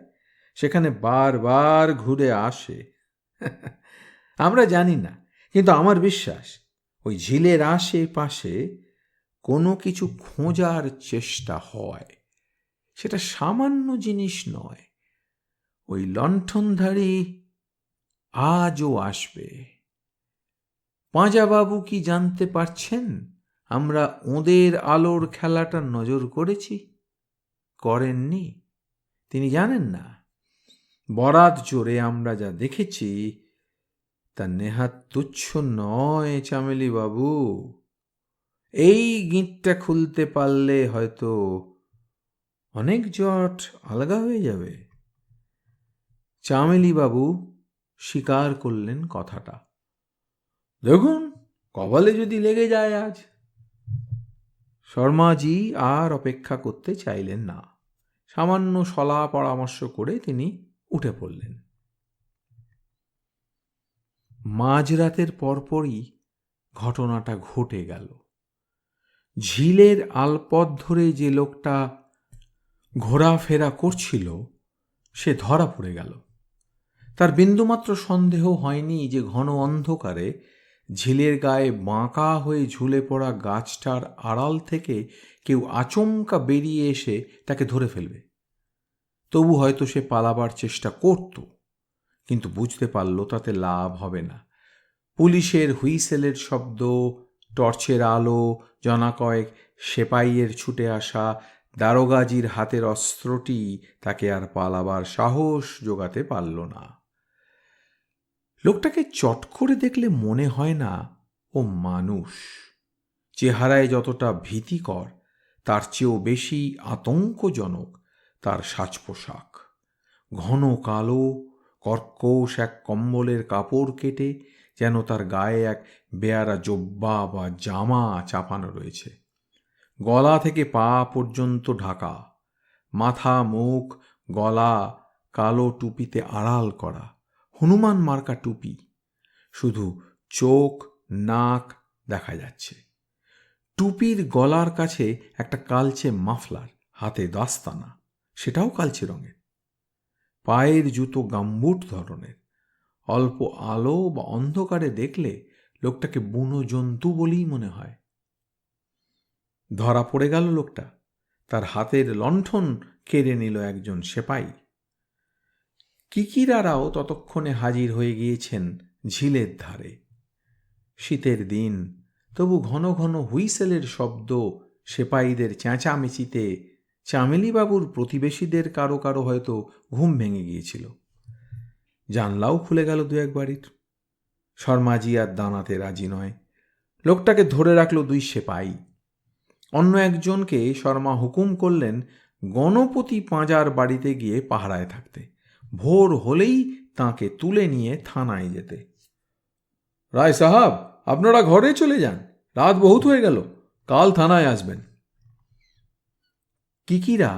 সেখানে বারবার ঘুরে আসে। আমরা জানি না, কিন্তু আমার বিশ্বাস ওই ঝিলের আশেপাশে কোনো কিছু খোঁজার চেষ্টা হয়। সেটা সামান্য জিনিস নয়। ওই লণ্ঠনধারী আজও আসবে। পাঁজাবাবু কি জানতে পারছেন আমরা ওদের আলোর খেলাটা নজর করেছি? করেননি, তিনি জানেন না। বরাত জোরে আমরা যা দেখেছি তা নেহাত তুচ্ছ নয় চামেলি বাবু। এই গিঁটটা খুলতে পারলে হয়তো অনেক জট আলগা হয়ে যাবে। চামেলি বাবু স্বীকার করলেন কথাটা। দেখুন, কপালে যদি লেগে যায় আজ। শর্মাজি আর অপেক্ষা করতে চাইলেন না। সামান্য সলা পরামর্শ করে তিনি উঠে পড়লেন। মাঝরাতের পরপরই ঘটনাটা ঘটে গেল। ঝিলের আলপথ ধরে যে লোকটা ঘোরাফেরা করছিল সে ধরা পড়ে গেল। তার বিন্দুমাত্র সন্দেহ হয়নি যে ঘন অন্ধকারে ঝিলের গায়ে বাঁকা হয়ে ঝুলে পড়া গাছটার আড়াল থেকে কেউ আচমকা বেরিয়ে এসে তাকে ধরে ফেলবে। তবু হয়তো সে পালাবার চেষ্টা করত, কিন্তু বুঝতে পারল তাতে লাভ হবে না। পুলিশের হুইসেলের শব্দ, টর্চের আলো, জনা কয়েক সেপাইয়ের ছুটে আসা, দারোগাজির হাতের অস্ত্রটি তাকে আর পালাবার সাহস জোগাতে পারল না। লোকটাকে চট করে দেখলে মনে হয় না ও মানুষ। চেহারায় যতটা ভীতিকর তার চেয়েও বেশি আতঙ্কজনক তার সাজ পোশাক। ঘন কালো কর্কশ এক কম্বলের কাপড় কেটে যেন তার গায়ে এক বেয়ারা জোব্বা বা জামা চাপানো রয়েছে। গলা থেকে পা পর্যন্ত ঢাকা, মাথা মুখ গলা কালো টুপিতে আড়াল করা, হনুমান মার্কা টুপি। শুধু চোখ নাক দেখা যাচ্ছে। টুপির গলার কাছে একটা কালচে মাফলার, হাতে দাস্তানা, সেটাও কালচে রঙের। পায়ের জুতো গাম্বুট ধরনের। অল্প আলো বা অন্ধকারে দেখলে লোকটাকে বুনো জন্তু বলেই মনে হয়। ধরা পড়ে গেল লোকটা। তার হাতের লণ্ঠন কেড়ে নিল একজন সেপাই। কিকিরারাও ততক্ষণে হাজির হয়ে গিয়েছেন ঝিলের ধারে। শীতের দিন, তবু ঘন ঘন হুইসেলের শব্দ, সেপাইদের চেঁচামেচিতে চামেলিবাবুর প্রতিবেশীদের কারো কারো হয়তো ঘুম ভেঙে গিয়েছিল। জানলাও খুলে গেল দু এক বাড়ির। শর্মাজি আর দাঁড়াতে রাজি নয়। লোকটাকে ধরে রাখল দুই সেপাই। অন্য একজনকে শর্মা হুকুম করলেন গণপতি পাঁজার বাড়িতে গিয়ে পাহারায় থাকতে, ভোর হলেই তাঁকে তুলে নিয়ে থানায় যেতে। রায় সাহাব, আপনারা ঘরে চলে যান, রাত বহুত হয়ে গেল, কাল থানায় আসবেন। কিকিরা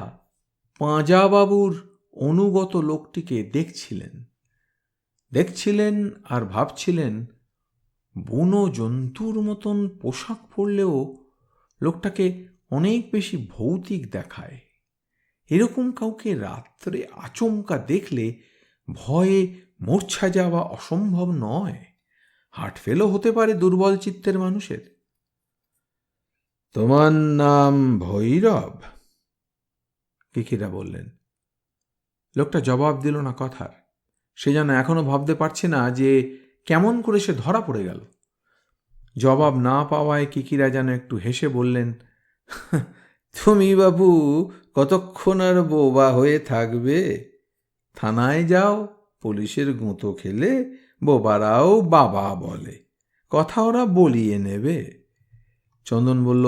পাঁজাবাবুর অনুগত লোকটিকে দেখছিলেন আর ভাবছিলেন, বুনো জন্তুর মতন পোশাক পরলেও লোকটাকে অনেক বেশি ভৌতিক দেখায়। এরকম কাউকে রাত্রে আচমকা দেখলে ভয়ে মূর্ছা যাওয়া অসম্ভব নয়, হার্ট ফেলও হতে পারে দুর্বল চিত্তের মানুষের। তোমার নাম ভৈরব? কিকিরা বললেন। লোকটা জবাব দিল না কথার। সে যেন এখনো ভাবতে পারছে না যে কেমন করে সে ধরা পড়ে গেল। জবাব না পাওয়ায় কিকিরা যেন একটু হেসে বললেন, তুমি বাবু কতক্ষণ আর বোবা হয়ে থাকবে? থানায় যাও, পুলিশের গুঁতো খেলে বোবারাও বাবা বলে, কথা ওরা বলিয়ে নেবে। চন্দন বলল,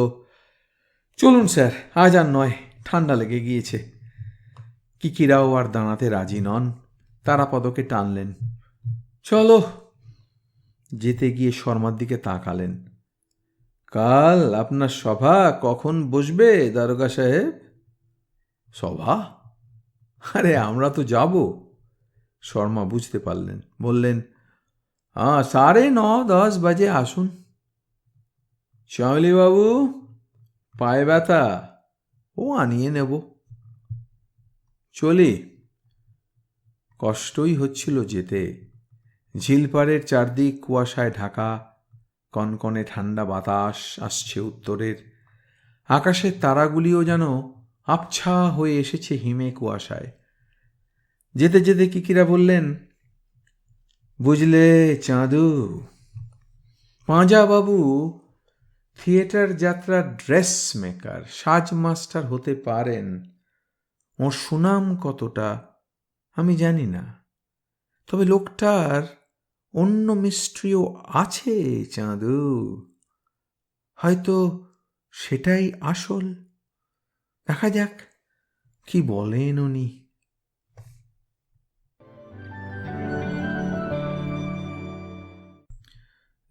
চলুন স্যার, আজ আর নয়, ঠান্ডা লেগে গিয়েছে। কিকিরাও আর দাঁড়াতে রাজি নন। তারাপদকে টানলেন, চলো। যেতে গিয়ে শর্মার দিকে তাকালেন। কাল আপনার সভা কখন বসবে দারোগা সাহেব? সভা? আরে আমরা তো যাব। শর্মা বুঝতে পারলেন, বললেন, 9:30-10 বাজে আসুন। শ্যামলীবাবু, পায়ে ব্যথা? ও আনিয়ে নেব। চলি। কষ্টই হচ্ছিল যেতে। ঝিলপাড়ের চারদিক কুয়াশায় ঢাকা, কনকনে ঠান্ডা বাতাস আসছে উত্তরের। আকাশের তারাগুলিও যেন আবছা হয়ে এসেছে হিমে কুয়াশায়। যেতে যেতে কিকিরা বললেন, বুঝলে চাঁদু, পাঁজাবাবু থিয়েটার যাত্রার ড্রেস মেকার, সাজ মাস্টার হতে পারেন। ওর সুনাম কতটা আমি জানি না, তবে লোকটার অন্য মিস্ট্রিও আছে চাঁদু। হয়তো সেটাই আসল। দেখা যাক কি বলেন উনি।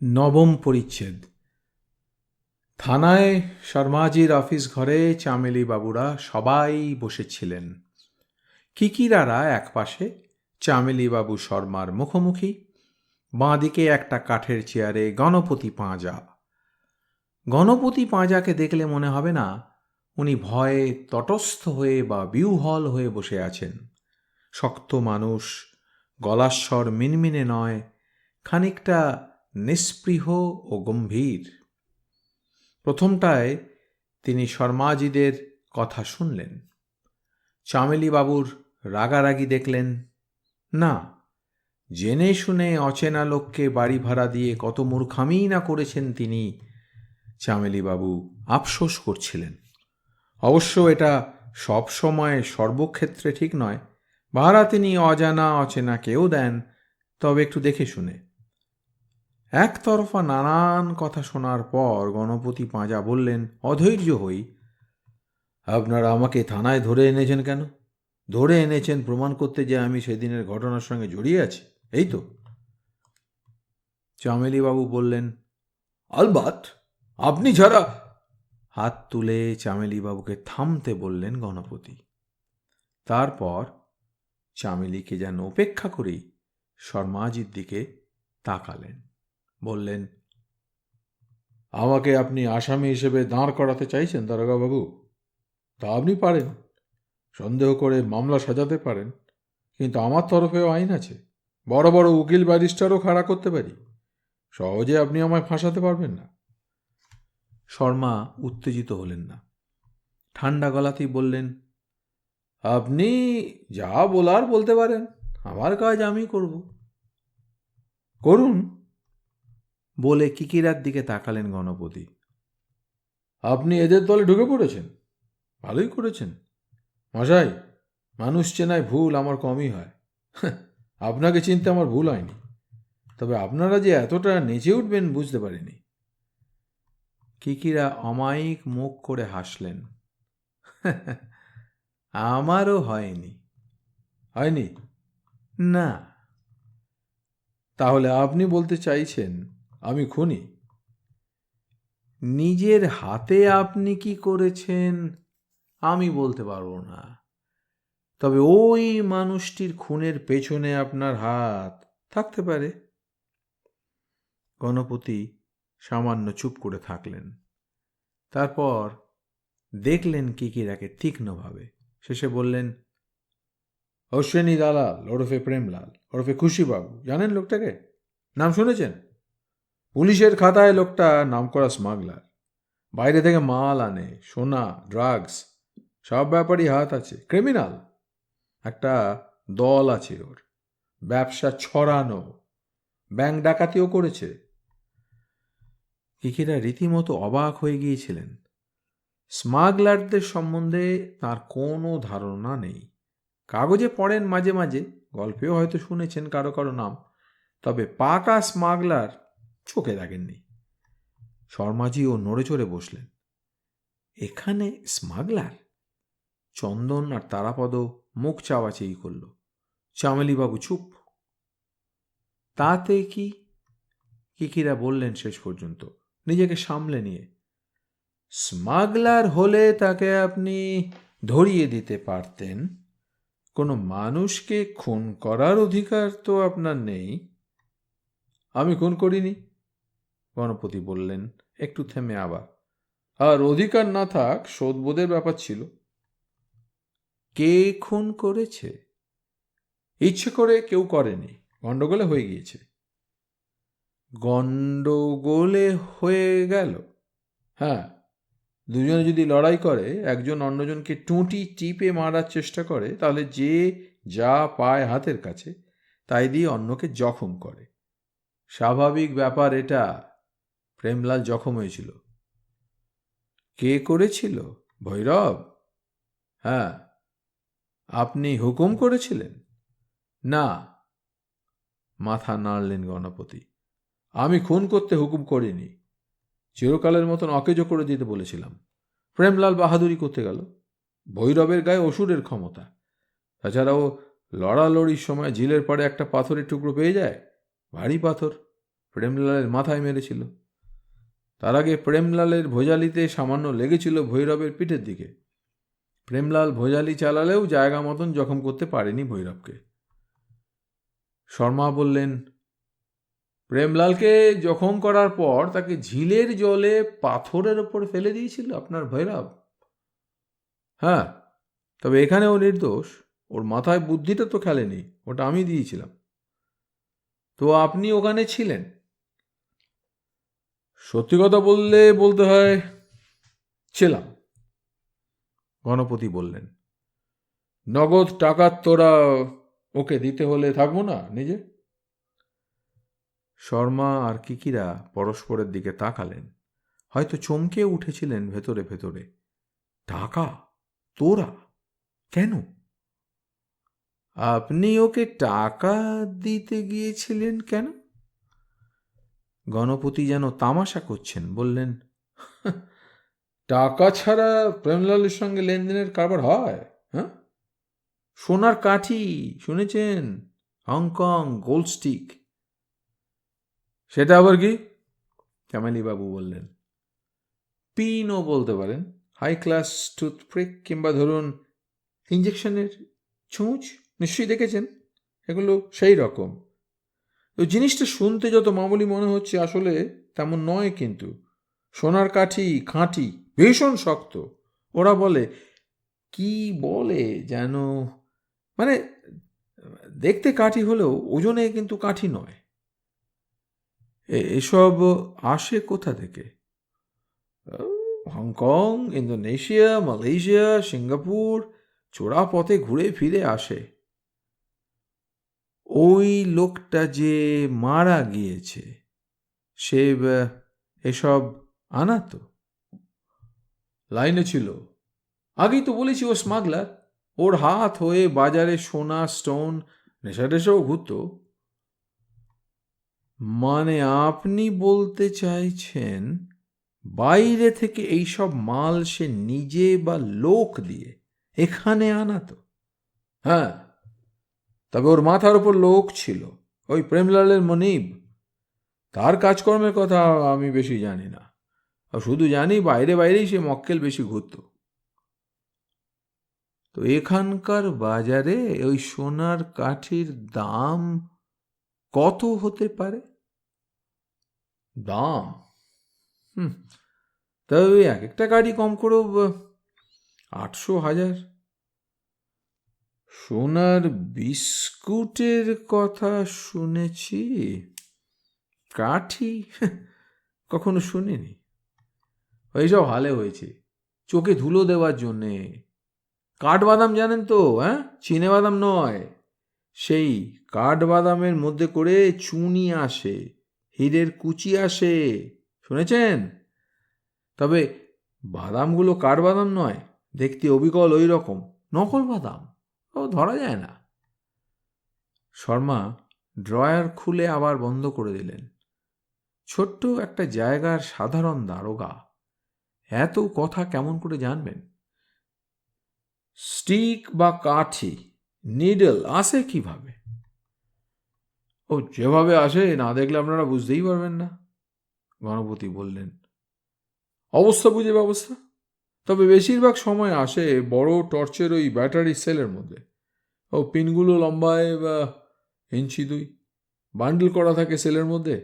নবম পরিচ্ছেদ। থানায় শর্মাজির অফিস ঘরে চামেলি বাবুরা সবাই বসেছিলেন। কিকিরারা একপাশে, চামেলি বাবু শর্মার মুখোমুখি, বাঁদিকে একটা কাঠের চেয়ারে গণপতি পাঁজা। গণপতি পাঁজাকে দেখলে মনে হবে না উনি ভয়ে তটস্থ হয়ে বা বিহ্বল হয়ে বসে আছেন। শক্ত মানুষ, গলাস্বর মিনমিনে নয়, খানিকটা নিস্পৃহ ও গম্ভীর। প্রথমটায় তিনি শর্মাজিদের কথা শুনলেন। চামেলি বাবুর রাগারাগি দেখলেন না। জেনে শুনে অচেনা লোককে বাড়ি ভাড়া দিয়ে কত মূর্খামি না করেছেন তিনি, চামেলি বাবু আফসোস করছিলেন। অবশ্য এটা সব সময় সর্বক্ষেত্রে ঠিক নয়। ভাড়া তিনি অজানা অচেনা কেউ দেন, তবে একটু দেখে শুনে। একতরফা নানান কথা শোনার পর গণপতি পাঁজা বললেন অধৈর্য হই, আপনারা আমাকে থানায় ধরে এনেছেন কেন? ধরে এনেছেন প্রমাণ করতে যে আমি সেদিনের ঘটনার সঙ্গে জড়িয়ে আছি, এই তো? চামেলি বাবু বললেন, আলবাত, আপনি ছাড়া। হাত তুলে চামেলি বাবুকে থামতে বললেন গণপতি। তারপর চামেলিকে যেন উপেক্ষা করেই শর্মাজির দিকে তাকালেন, বললেন, আমাকে আপনি আসামি হিসেবে দাঁড় করাতে চাইছেন দারোগাবাবু? তা আপনি পারেন, সন্দেহ করে মামলা সাজাতে পারেন, কিন্তু আমার তরফেও আইন আছে। বড় বড় উকিল ব্যারিস্টারও খাড়া করতে পারি। সহজে আপনি আমায় ফাঁসাতে পারবেন না। শর্মা উত্তেজিত হলেন না, ঠান্ডা গলাতেই বললেন, আপনি যা বলার বলতে পারেন, আমার কাজ আমি করব। করুন। বলে কিকিরার দিকে তাকালেন গণপতি। আপনি এদের দলে ঢুকে পড়েছেন, ভালোই করেছেন মশাই। মানুষ চেনায় ভুল আমার কমই হয়। আপনাকে চিনতে আমার ভুল হয়নি, তবে আপনারা যে এতটা নেচে উঠবেন বুঝতে পারিনি। কিকিরা অমায়িক মুখ করে হাসলেন। আমারও হয়নি। হয়নি? না। তাহলে আপনি বলতে চাইছেন আমি খুনি? নিজের হাতে আপনি কি করেছেন আমি বলতে পারবো না, তবে ওই মানুষটির খুনের পেছনে আপনার হাত থাকতে পারে। গণপতি সামান্য চুপ করে থাকলেন। তারপর দেখলেন কিকিরাকে তীক্ষ্ণভাবে। শেষে বললেন, অশ্বিনী দালাল ওরফে প্রেমলাল ওরফে খুশিবাবু, জানেন লোকটাকে? নাম শুনেছেন? পুলিশের খাতায় লোকটা নামকরা স্মাগলার। বাইরে থেকে মাল আনে, সোনা, ড্রাগস, সব ব্যাপারই হাত আছে। ক্রিমিনাল। একটা দল আছে ওর। ব্যবসা ছড়ানো, ব্যাংক ডাকাতিও করেছে। কিকিরা রীতিমতো অবাক হয়ে গিয়েছিলেন। স্মাগলারদের সম্বন্ধে তার কোনো ধারণা নেই। কাগজে পড়েন মাঝে মাঝে, গল্পেও হয়তো শুনেছেন কারো কারো নাম, তবে পাকা স্মাগলার চোখে দেখেননি। শর্মাজিও নড়ে চড়ে বসলেন। এখানে স্মাগলার? চন্দন আর তারাপদ মুখ চাওয়াচেই করল। চামেলিবাবু চুপ। তাতে কি? কিকিরা বললেন শেষ পর্যন্ত, নিজেকে সামলে নিয়ে। স্মাগলার হলে তাকে আপনি ধরিয়ে দিতে পারতেন। কোনো মানুষকে খুন করার অধিকার তো আপনার নেই। আমি খুন করিনি, গণপতি বললেন, একটু থেমে আবার। আর অধিকার না থাক, শোধবোধের ব্যাপার ছিল। কে খুন করেছে? ইচ্ছে করে কেউ করেনি, গন্ডগোলে হয়ে গিয়েছে। গন্ডগোলে হয়ে গেল? হ্যাঁ, দুজনে যদি লড়াই করে, একজন অন্যজনকে টুঁটি টিপে মারার চেষ্টা করে, তাহলে যে যা পায় হাতের কাছে তাই দিয়ে অন্যকে জখম করে। স্বাভাবিক ব্যাপার এটা। প্রেমলাল জখম হয়েছিল। কে করেছিল? ভৈরব? হ্যাঁ। আপনি হুকুম করেছিলেন? না। মাথা নাড়লেন গণপতি। আমি খুন করতে হুকুম করিনি, চিরকালের মতন অকেজো করে দিতে বলেছিলাম। প্রেমলাল বাহাদুরি করতে গেল। ভৈরবের গায়ে অসুরের ক্ষমতা। তাছাড়াও লড়ালড়ির সময় ঝিলের পাড়ে একটা পাথরের টুকরো পেয়ে যায়, ভারী পাথর, প্রেমলালের মাথায় মেরেছিল। তার আগে প্রেমলালের ভোজালিতে সামান্য লেগেছিল ভৈরবের পিঠের দিকে। প্রেমলাল ভোজালি চালালেও জায়গা মতন জখম করতে পারেনি ভৈরবকে। শর্মা বললেন, প্রেমলালকে জখম করার পর তাকে ঝিলের জলে পাথরের ওপর ফেলে দিয়েছিল আপনার ভৈরব? হ্যাঁ, তবে এখানে ও নির্দোষ। ওর মাথায় বুদ্ধিটা তো খেলেনি, ওটা আমি দিয়েছিলাম। তো আপনি ওখানে ছিলেন? সত্যি কথা বলতে হয়, ছিলাম। গণপতি বললেন, নগদ টাকার তোরা ওকে দিতে হলে থাকবো না নিজে? শর্মা আর কিকিরা পরস্পরের দিকে তাকালেন। হয়তো চমকে উঠেছিলেন ভেতরে ভেতরে। টাকা? তোরা? কেন? আপনি ওকে টাকা দিতে গিয়েছিলেন কেন? গণপতি যেন তামাশা করছেন, বললেন, টাকা ছাড়া প্রেমলালের সঙ্গে লেনদেনের কারবার হয়? হ্যাঁ, সোনার কাঠি শুনেছেন? Hong Kong gold stick. সেটা আবার কি? চামেলিবাবু বললেন, পিনও বলতে পারেন। হাই ক্লাস টুথপিক, কিংবা ধরুন ইঞ্জেকশনের ছুঁচ, নিশ্চয়ই দেখেছেন। এগুলো সেই রকম। ওই জিনিসটা শুনতে যত মামুলি মনে হচ্ছে, আসলে তেমন নয়। কিন্তু সোনার কাঠি, খাঁটি, ভীষণ শক্ত। ওরা বলে, কি বলে যেন, মানে দেখতে কাঠি হলেও ওজনে কিন্তু কাঠি নয়। এসব আসে কোথা থেকে? হংকং, ইন্দোনেশিয়া, মালয়েশিয়া, সিঙ্গাপুর, চোরা পথে ঘুরে ফিরে আসে। ওই লোকটা যে মারা গিয়েছে, সে এসব আনাতো? লাইনে ছিল। আগেই তো বলেছি ও স্মাগলার। ওর হাত হয়ে বাজারে সোনা, স্টোন, নেশা টেশাও ঘুরত। মানে আপনি বলতে চাইছেন বাইরে থেকে এইসব মাল সে নিজে বা লোক দিয়ে এখানে আনাতো? হ্যাঁ, তবে ওর মাথার উপর লোক ছিল, ওই প্রেমলালের মনিব। তার কাজকর্মের কথা আমি বেশি জানি না, শুধু জানি বাইরেই সে মক্কেল বেশি ঘুরত। তো এখানকার বাজারে ওই সোনার কাঠির দাম কত হতে পারে? দাম? তবে ওই এক একটা কাঠি কম করেও 800-1000। সোনার বিস্কুটের কথা শুনেছি, কাঠি কখনো শুনিনি। ওইসব হালে হয়েছে চোখে ধুলো দেওয়ার জন্যে। কাঠবাদাম জানেন তো? চিনে বাদাম নয়, সেই কাঠবাদামের মধ্যে করে চুনি আসে, হীরের কুচি আসে, শুনেছেন? তবে বাদামগুলো কাঠবাদাম নয়, দেখতে অবিকল ওই রকম, নকল বাদাম, ও ধরা যায় না। শর্মা ড্রয়ার খুলে আবার বন্ধ করে দিলেন। ছোট্ট একটা জায়গার সাধারণ দারোগা এত কথা কেমন করে জানবেন? স্টিক বা কাঠি, নিডল আসে কিভাবে? ও যেভাবে আসে না দেখলে আপনারা বুঝতেই পারবেন না, গণপতি বললেন। অবস্থা বুঝে ব্যবস্থা। তবে বেশিরভাগ সময় আসে বড় টর্চের ওই ব্যাটারি সেলের মধ্যে। ও পিনগুলো লম্বায় 1-2 ইঞ্চি, বান্ডেল করা থাকে সেলের মধ্যে।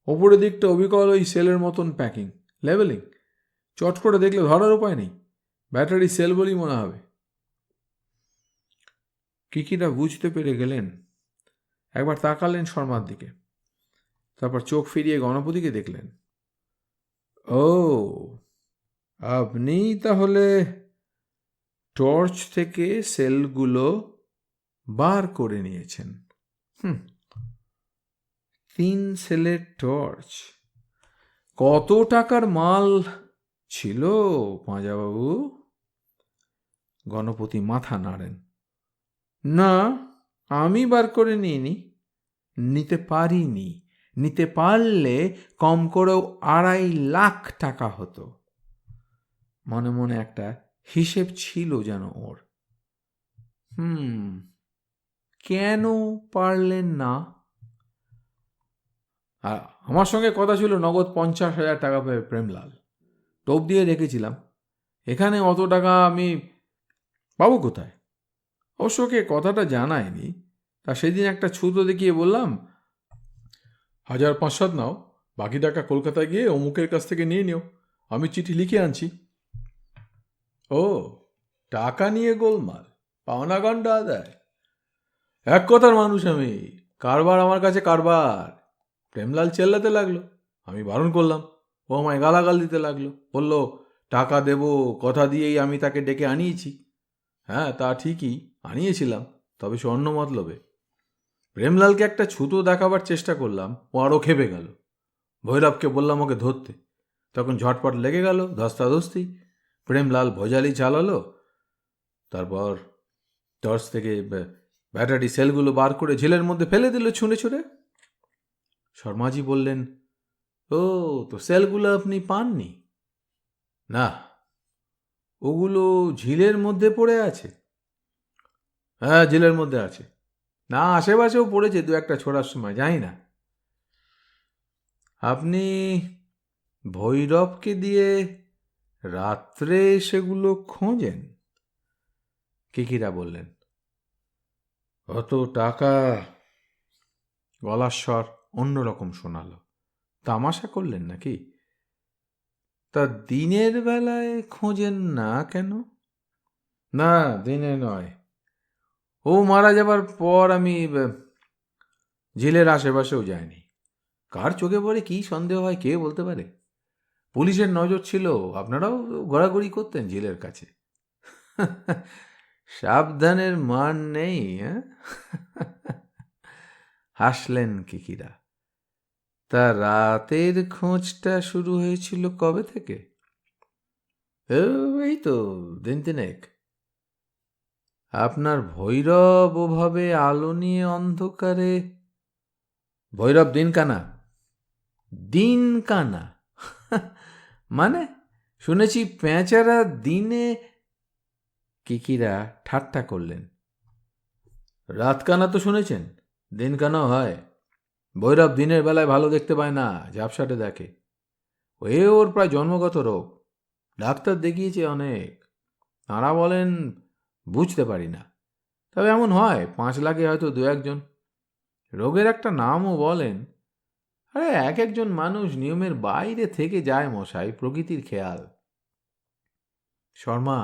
ওপরের দিকটা অবিকল ওই সেলের মতন প্যাকিং, লেবেলিং। চট করে দেখলে ধরার উপায় নেই, ব্যাটারি সেল বলেই মনে হবে। কিকিরা বুঝতে পেরে গেলেন। একবার তাকালেন শর্মার দিকে, তারপর চোখ ফিরিয়ে গণপতিকে দেখলেন। ও, আপনি তাহলে টর্চ থেকে সেলগুলো বার করে নিয়েছেন। 3 সেলের টর্চ। কত টাকার মাল ছিল পাঁজাবাবু? গণপতি মাথা নাড়েন। না, আমি বার করে নিইনি, নিতে পারিনি। নিতে পারলে কম করেও 2.5 লাখ টাকা হতো। মনে মনে একটা হিসেব ছিল যেন ওর। কেন পারলেন না? আর আমার সঙ্গে কথা ছিল নগদ 50,000 টাকা পেয়ে প্রেমলাল, টোপ দিয়ে রেখেছিলাম। এখানে অত টাকা আমি পাবো কোথায়? অবশ্যকে কথাটা জানায়নি। তা সেদিন একটা ছুতো দেখিয়ে বললাম, 1,000-5,000 নাও, বাকি টাকা কলকাতায় গিয়ে অমুকের কাছ থেকে নিয়ে নিও, আমি চিঠি লিখে আনছি। ও, টাকা নিয়ে গোলমাল, পাওনা গন্ডা আদায়। এক কথার মানুষ আমি, কারবার আমার কাছে কারবার। প্রেমলাল চেল্লাতে লাগলো, আমি বারণ করলাম। ও আমায় গালাগাল দিতে লাগলো, বলল টাকা দেব কথা দিয়েই আমি তাকে ডেকে আনিয়েছি। হ্যাঁ, তা ঠিকই আনিয়েছিলাম, তবে সে অন্য মতলবে। প্রেমলালকে একটা ছুতো দেখাবার চেষ্টা করলাম, ও আরও খেপে গেল। ভৈরবকে বললাম ওকে ধরতে, তখন ঝটপট লেগে গেল ধস্তাধস্তি। প্রেমলাল ভোজালি চালালো, তারপর টর্চ থেকে ব্যাটারি সেলগুলো বার করে ঝিলের মধ্যে ফেলে দিল ছুঁড়ে ছুঁড়ে। শর্মাজি বললেন, ও, তো সেলগুলো আপনি পাননি? না, ওগুলো ঝিলের মধ্যে পড়ে আছে। হ্যাঁ, ঝিলের মধ্যে আছে। না, আশেপাশেও পড়েছে 2-1টা ছোড়ার সময়, জানি না। আপনি ভৈরবকে দিয়ে রাত্রে সেগুলো খোঁজেন? কিকিরা বললেন। অত টাকা? গলার স্বর অন্যরকম শোনালো। তামাশা করলেন নাকি? তা দিনের বেলায় খোঁজেন না কেন? না, দিনে নয়, ও মারা যাবার পর আমি ঝিলের আশেপাশেও যায়নি। কার চোখে পড়ে কি সন্দেহ হয় কে বলতে পারে? পুলিশের নজর ছিল, আপনারাও ঘোরাঘুরি করতেন ঝিলের কাছে। সাবধানের মান নেই। হাসলেন কিকিরা। তা রাতের খোঁজটা শুরু হয়েছিল কবে থেকে? এই তো 2-3 আপনার ভৈরব ওভাবে আলো নিয়ে অন্ধকারে? ভৈরব দিনকানা? দিনকানা মানে? শুনেছি পেঁচারা দিনে। কিকিরা ঠাট্টা করলেন। রাতকানা তো শুনেছেন, দিনকানাও হয়। ভৈরব দিনের বেলায় ভালো দেখতে পায় না, ঝাপসাটে দেখে। ওর প্রায় জন্মগত রোগ, ডাক্তার দেখিয়েছে অনেক। তাঁরা বলেন বুঝতে পারি না। তবে এমন হয় 5 লাখে হয়তো 2-1 জন। রোগের একটা নামও বলেন। আরে এক একজন মানুষ নিয়মের বাইরে থেকে যায় মশাই, প্রকৃতির খেয়াল। শর্মা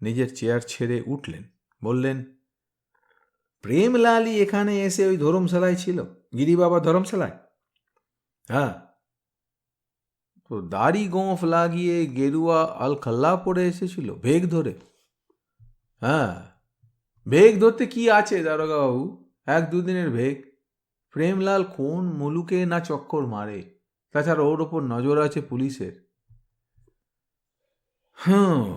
নিজের চেয়ার ছেড়ে উঠলেন, বললেন, প্রেমলালই এখানে এসে ওই ধর্মশালায় ছিল, গিরিবাবা ধর্মশালায়? হ্যাঁ। তো দাড়ি গোঁফ লাগিয়ে গেরুয়া আলখাল্লা পরে এসেছিল ভেগ ধরে? হ্যাঁ। ভেগ ধরতে কি আছে দারোগাবাবু, 1-2 দিনের ভেগ। প্রেমলাল কোন মুলুকে না চক্কর মারে, তাছাড়া ওর ওপর নজর আছে পুলিশের। হুম,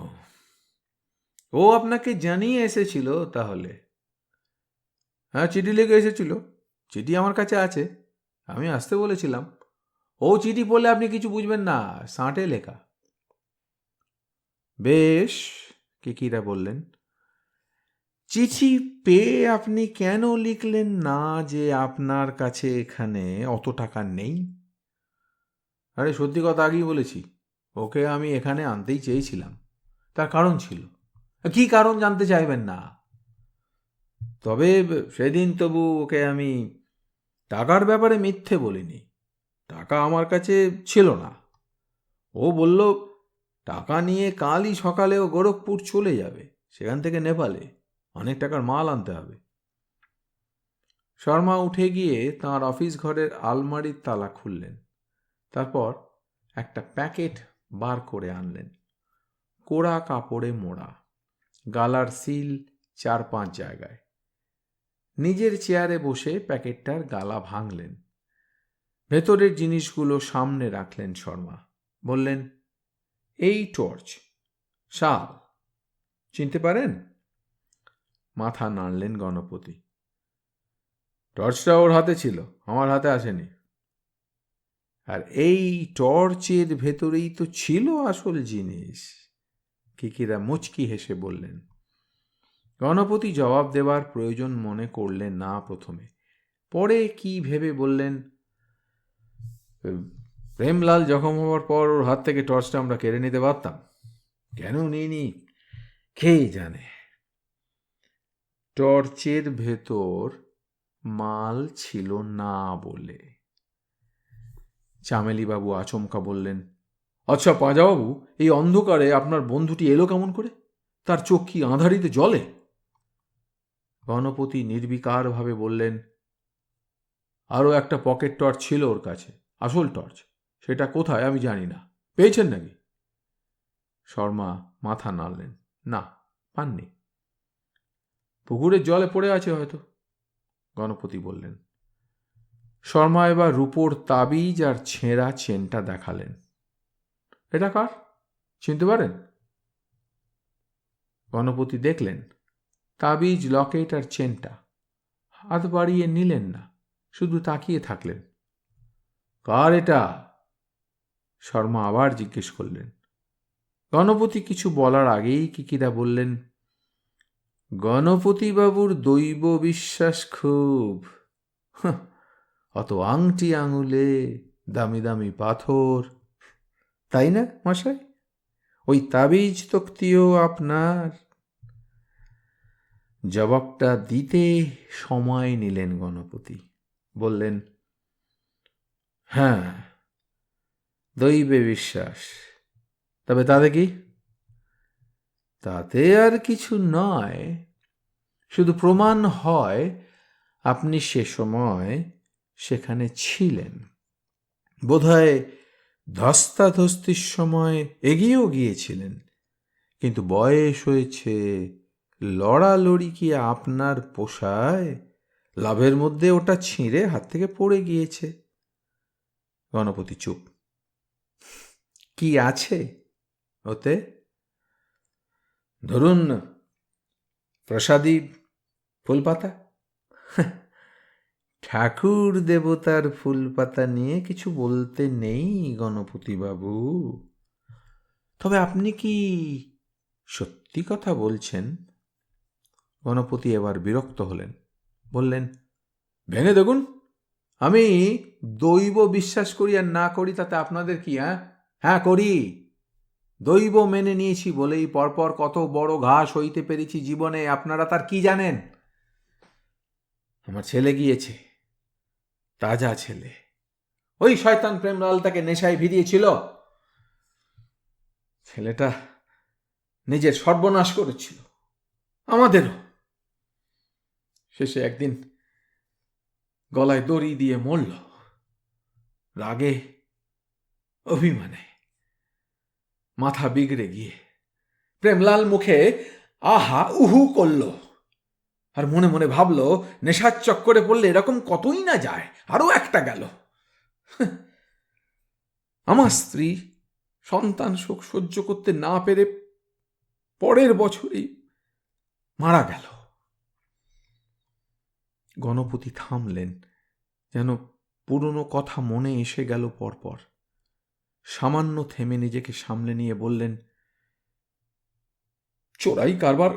ও আপনাকে জানিয়ে এসেছিল তাহলে? হ্যাঁ, চিঠি লিখে এসেছিল। চিঠি আমার কাছে আছে, আমি আসতে বলেছিলাম। ও চিঠি পড়লে আপনি কিছু বুঝবেন না, সাঁটে লেখা। বেশ, কিকিরা বললেন, চিঠি পেয়ে আপনি কেন লিখলেন না যে আপনার কাছে এখানে অত টাকা নেই? আরে সত্যি কথা আগেই বলেছি, ওকে আমি এখানে আনতেই চেয়েছিলাম, তার কারণ ছিল। কি কারণ জানতে চাইবেন না? তবে সেদিন তবু ওকে আমি টাকার ব্যাপারে মিথ্যে বলিনি। টাকা আমার কাছে ছিল না। ও বলল টাকা নিয়ে কালই সকালে ও গোরখপুর চলে যাবে, সেখান থেকে নেপালে অনেক টাকার মাল আনতে হবে। শর্মা উঠে গিয়ে তাঁর অফিস ঘরের আলমারির তালা খুললেন। তারপর একটা প্যাকেট বার করে আনলেন, কোড়া কাপড়ে মোড়া, গালার সিল 4-5 জায়গায়। নিজের চেয়ারে বসে প্যাকেটটার গালা ভাঙলেন। ভেতরের জিনিসগুলো সামনে রাখলেন শর্মা। বললেন, এই টর্চ, শাল, চিনতে পারেন? মাথা নাড়লেন গণপতি। টর্চটা ওর হাতে ছিল, আমার হাতে আসেনি। আর এই টর্চের ভেতরেই তো ছিল আসল জিনিস। কিকিরা মুচকি হেসে বললেন। গণপতি জবাব দেবার প্রয়োজন মনে করলেন না প্রথমে। পরে কি ভেবে বললেন, প্রেমলাল জখম হওয়ার পর ওর হাত থেকে টর্চটা আমরা কেড়ে নিতে পারতাম। কেন নিইনি কে জানে। টর্চের ভেতর মাল ছিল না বলে। চামেলিবাবু আচমকা বললেন, আচ্ছা পাঁজাবাবু, এই অন্ধকারে আপনার বন্ধুটি এলো কেমন করে? তার চোখ কি আঁধারিতে জ্বলে? গণপতি নির্বিকারভাবে বললেন, আরও একটা পকেট টর্চ ছিল ওর কাছে, আসল টর্চ। সেটা কোথায় আমি জানি না। পেয়েছেন নাকি? শর্মা মাথা নাড়লেন, না, পাননি। পুকুরের জলে পড়ে আছে হয়তো, গণপতি বললেন। শর্মা এবার রূপোর তাবিজ আর ছেঁড়া চেনটা দেখালেন। এটা কার, চিনতে পারেন? গণপতি দেখলেন তাবিজ, লকেট আর চেনটা। হাত বাড়িয়ে নিলেন না, শুধু তাকিয়ে থাকলেন। কার এটা? শর্মা আবার জিজ্ঞেস করলেন। গণপতি কিছু বলার আগেই কিকিরা বললেন, গণপতিবাবুর দৈব বিশ্বাস খুব। অত আংটি আঙুলে, দামি দামি পাথর, তাই না মশাই? ওই তাবিজ তক্তিও আপনার? জবাবটা দিতে সময় নিলেন গণপতি। বললেন, হ্যাঁ, দৈবে বিশ্বাস। তবে তাতে কি? তাতে আর কিছু নয়, শুধু প্রমাণ হয় আপনি সে সময় সেখানে ছিলেন। বোধহয় ধস্তাধস্তির সময় এগিয়েও গিয়েছিলেন, কিন্তু বয়স হয়েছে, লড়ালড়ি কি আপনার পোষায়? লাভের মধ্যে ওটা ছিঁড়ে হাত থেকে পড়ে গিয়েছে। গণপতি চুপ। কি আছে ওতে? ধরুন প্রসাদী ফুলপাতা। ঠাকুর দেবতার ফুলপাতা নিয়ে কিছু বলতে নেই গণপতিবাবু। তবে আপনি কি সত্যি কথা বলছেন? গণপতি এবার বিরক্ত হলেন, বললেন, ভেঙে দেখুন। আমি দৈব বিশ্বাস করি আর না করি তাতে আপনাদের কি? হ্যাঁ, করি। দৈব মেনে নিয়েছি বলেই পরপর কত বড় ঘা সইতে পেরেছি জীবনে, আপনারা তার কি জানেন? আমার ছেলে গিয়েছে, তাজা ছেলে। ওই শয়তান প্রেমলাল তাকে নেশায় ভিড়িয়েছিল। ছেলেটা নিজের সর্বনাশ করেছিল, আমাদেরও। শেষে একদিন গলায় দড়ি দিয়ে মরল, রাগে অভিমানে, মাথা বিগড়ে গিয়ে। প্রেমলাল মুখে আহা উহু করল, আর মনে মনে ভাবল, নেশার চক্করে পড়লে এরকম কতই না যায়, আরো একটা গেল। আমার স্ত্রী সন্তান শোক সহ্য করতে না পেরে পরের বছরই মারা গেল। গণপতি থামলেন, যেন পুরনো কথা মনে এসে গেল পরপর। সামান্য থেমে নিজেকে সামলে নিয়ে বললেন, চোরাই কারবার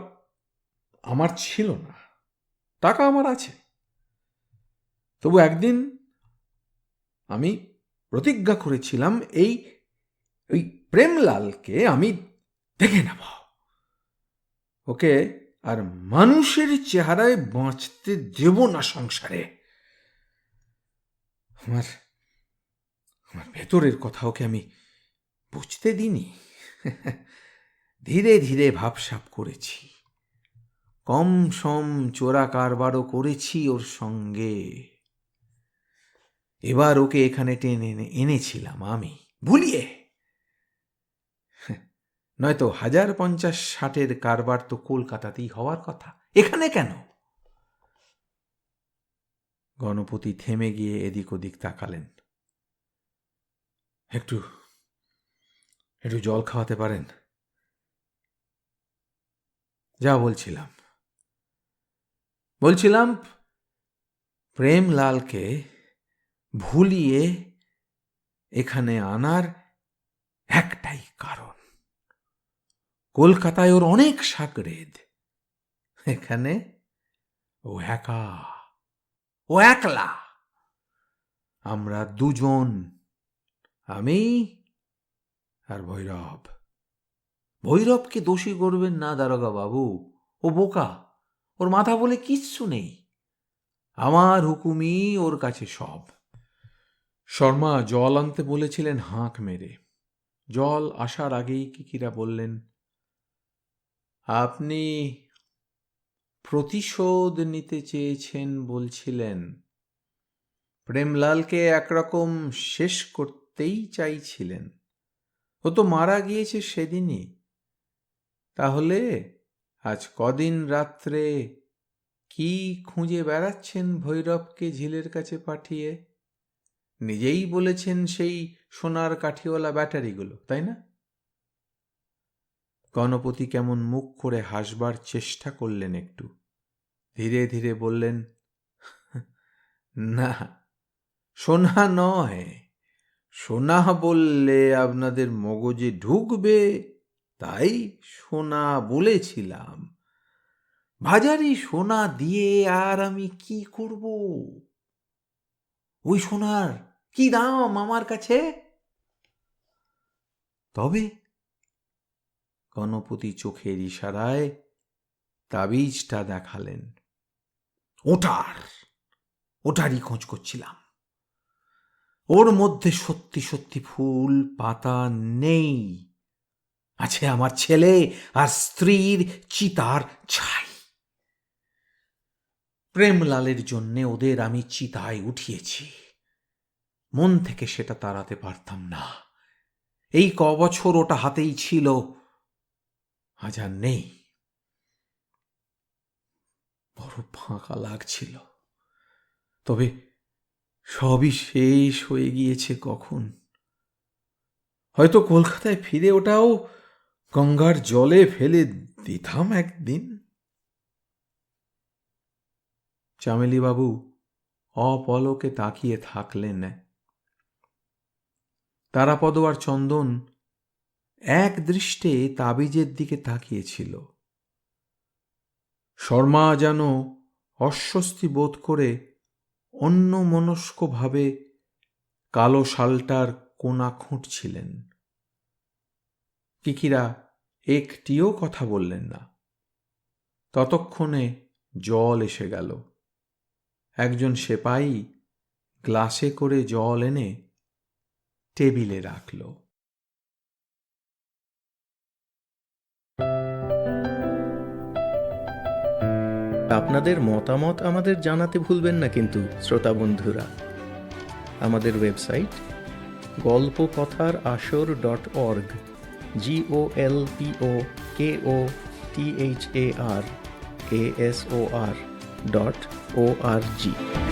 আমার ছিল না, টাকা আমার আছে। তবু একদিন আমি প্রতিজ্ঞা করেছিলাম, ওই প্রেমলালকে আমি দেখে নেব, ওকে আর মানুষের চেহারায় বাঁচতে দেব না সংসারে। আমার ভেতরের কথা ওকে আমি বুঝতে দিইনি। ধীরে ধীরে ভাবসাব করেছি, কম সম চোরা কারবারও করেছি ওর সঙ্গে। এবার ওকে এখানে টেনে এনেছিলাম আমি, ভুলিয়ে। নয়তো 1050-60 কারবার তো কলকাতাতেই হওয়ার কথা, এখানে কেন? গণপতি থেমে গিয়ে এদিক ওদিক তাকালেন। একটু জল খাওয়াতে পারেন? যা বলছিলাম প্রেমলালকে ভুলিয়ে এখানে আনার একটাই কারণ, কলকাতায় ওর অনেক সাগরেদ, এখানে ও একা, ও একলা। আমরা দুজন, আমি আর ভৈরব। ভৈরবকে দোষী করবেন না দারোগা বাবু, ও বোকা, ওর মাথা বলে কিচ্ছু নেই। আমার হুকুমই ওর কাছে সব। শর্মা জল আনতে বলেছিলেন হাঁক মেরে। জল আসার আগেই কিকিরা বললেন, আপনি প্রতিশোধ নিতে চেয়েছেন বলছিলেন, প্রেমলালকে একরকম শেষ করতেই চাইছিলেন। ও তো মারা গিয়েছে সেদিনই। তাহলে আজ কদিন রাত্রে কি খুঁজে বেড়াচ্ছেন ভৈরবকে ঝিলের কাছে পাঠিয়ে? নিজেই বলেছেন সেই সোনার কাঠিওয়ালা ব্যাটারিগুলো, তাই না? গণপতি কেমন মুখ করে হাসবার চেষ্টা করলেন একটু, ধীরে ধীরে বললেন, না, সোনা নয়। সোনা বললে আপনাদের মগজে ঢুকবে, তাই সোনা বলেছিলাম। বাজারি সোনা দিয়ে আর আমি কি করব? ওই সোনার কি দাম আমার কাছে? তবে গণপতি চোখের ইশারায় তাবিজটা দেখালেন। ওটারই খোঁজ করছিলাম। ওর মধ্যে সত্যি সত্যি ফুল পাতা নেই, আছে আমার ছেলে আর স্ত্রীর চিতার ছাই। প্রেমলালের জন্যে ওদের আমি চিতায় উঠিয়েছি, মন থেকে সেটা তাড়াতে পারতাম না। এই কবছর ওটা হাতেই ছিল, আজ আর নেই। বড় ফাঁকা লাগছিল, তবে সবই শেষ হয়ে গিয়েছে কখন। হয়তো কলকাতায় ফিরে ওটাও গঙ্গার জলে ফেলে দিতাম একদিন। চামেলিবাবু অপলকে তাকিয়ে থাকলেন। তারাপদ আর চন্দন এক দৃষ্টে তাবিজের দিকে তাকিয়েছিল। শর্মা যেন অস্বস্তি বোধ করে অন্যমনস্কভাবে কালো শালটার কোনা খুঁটছিলেন। কিকিরা একটিও কথা বললেন না। ততক্ষণে জল এসে গেল। একজন সেপাই গ্লাসে করে জল এনে টেবিলে রাখল। আপনাদের মতামত আমাদের জানাতে ভুলবেন না কিন্তু শ্রোতা বন্ধুরা। আমাদের ওয়েবসাইট golpokothar.asor.org golpokothar.asor.org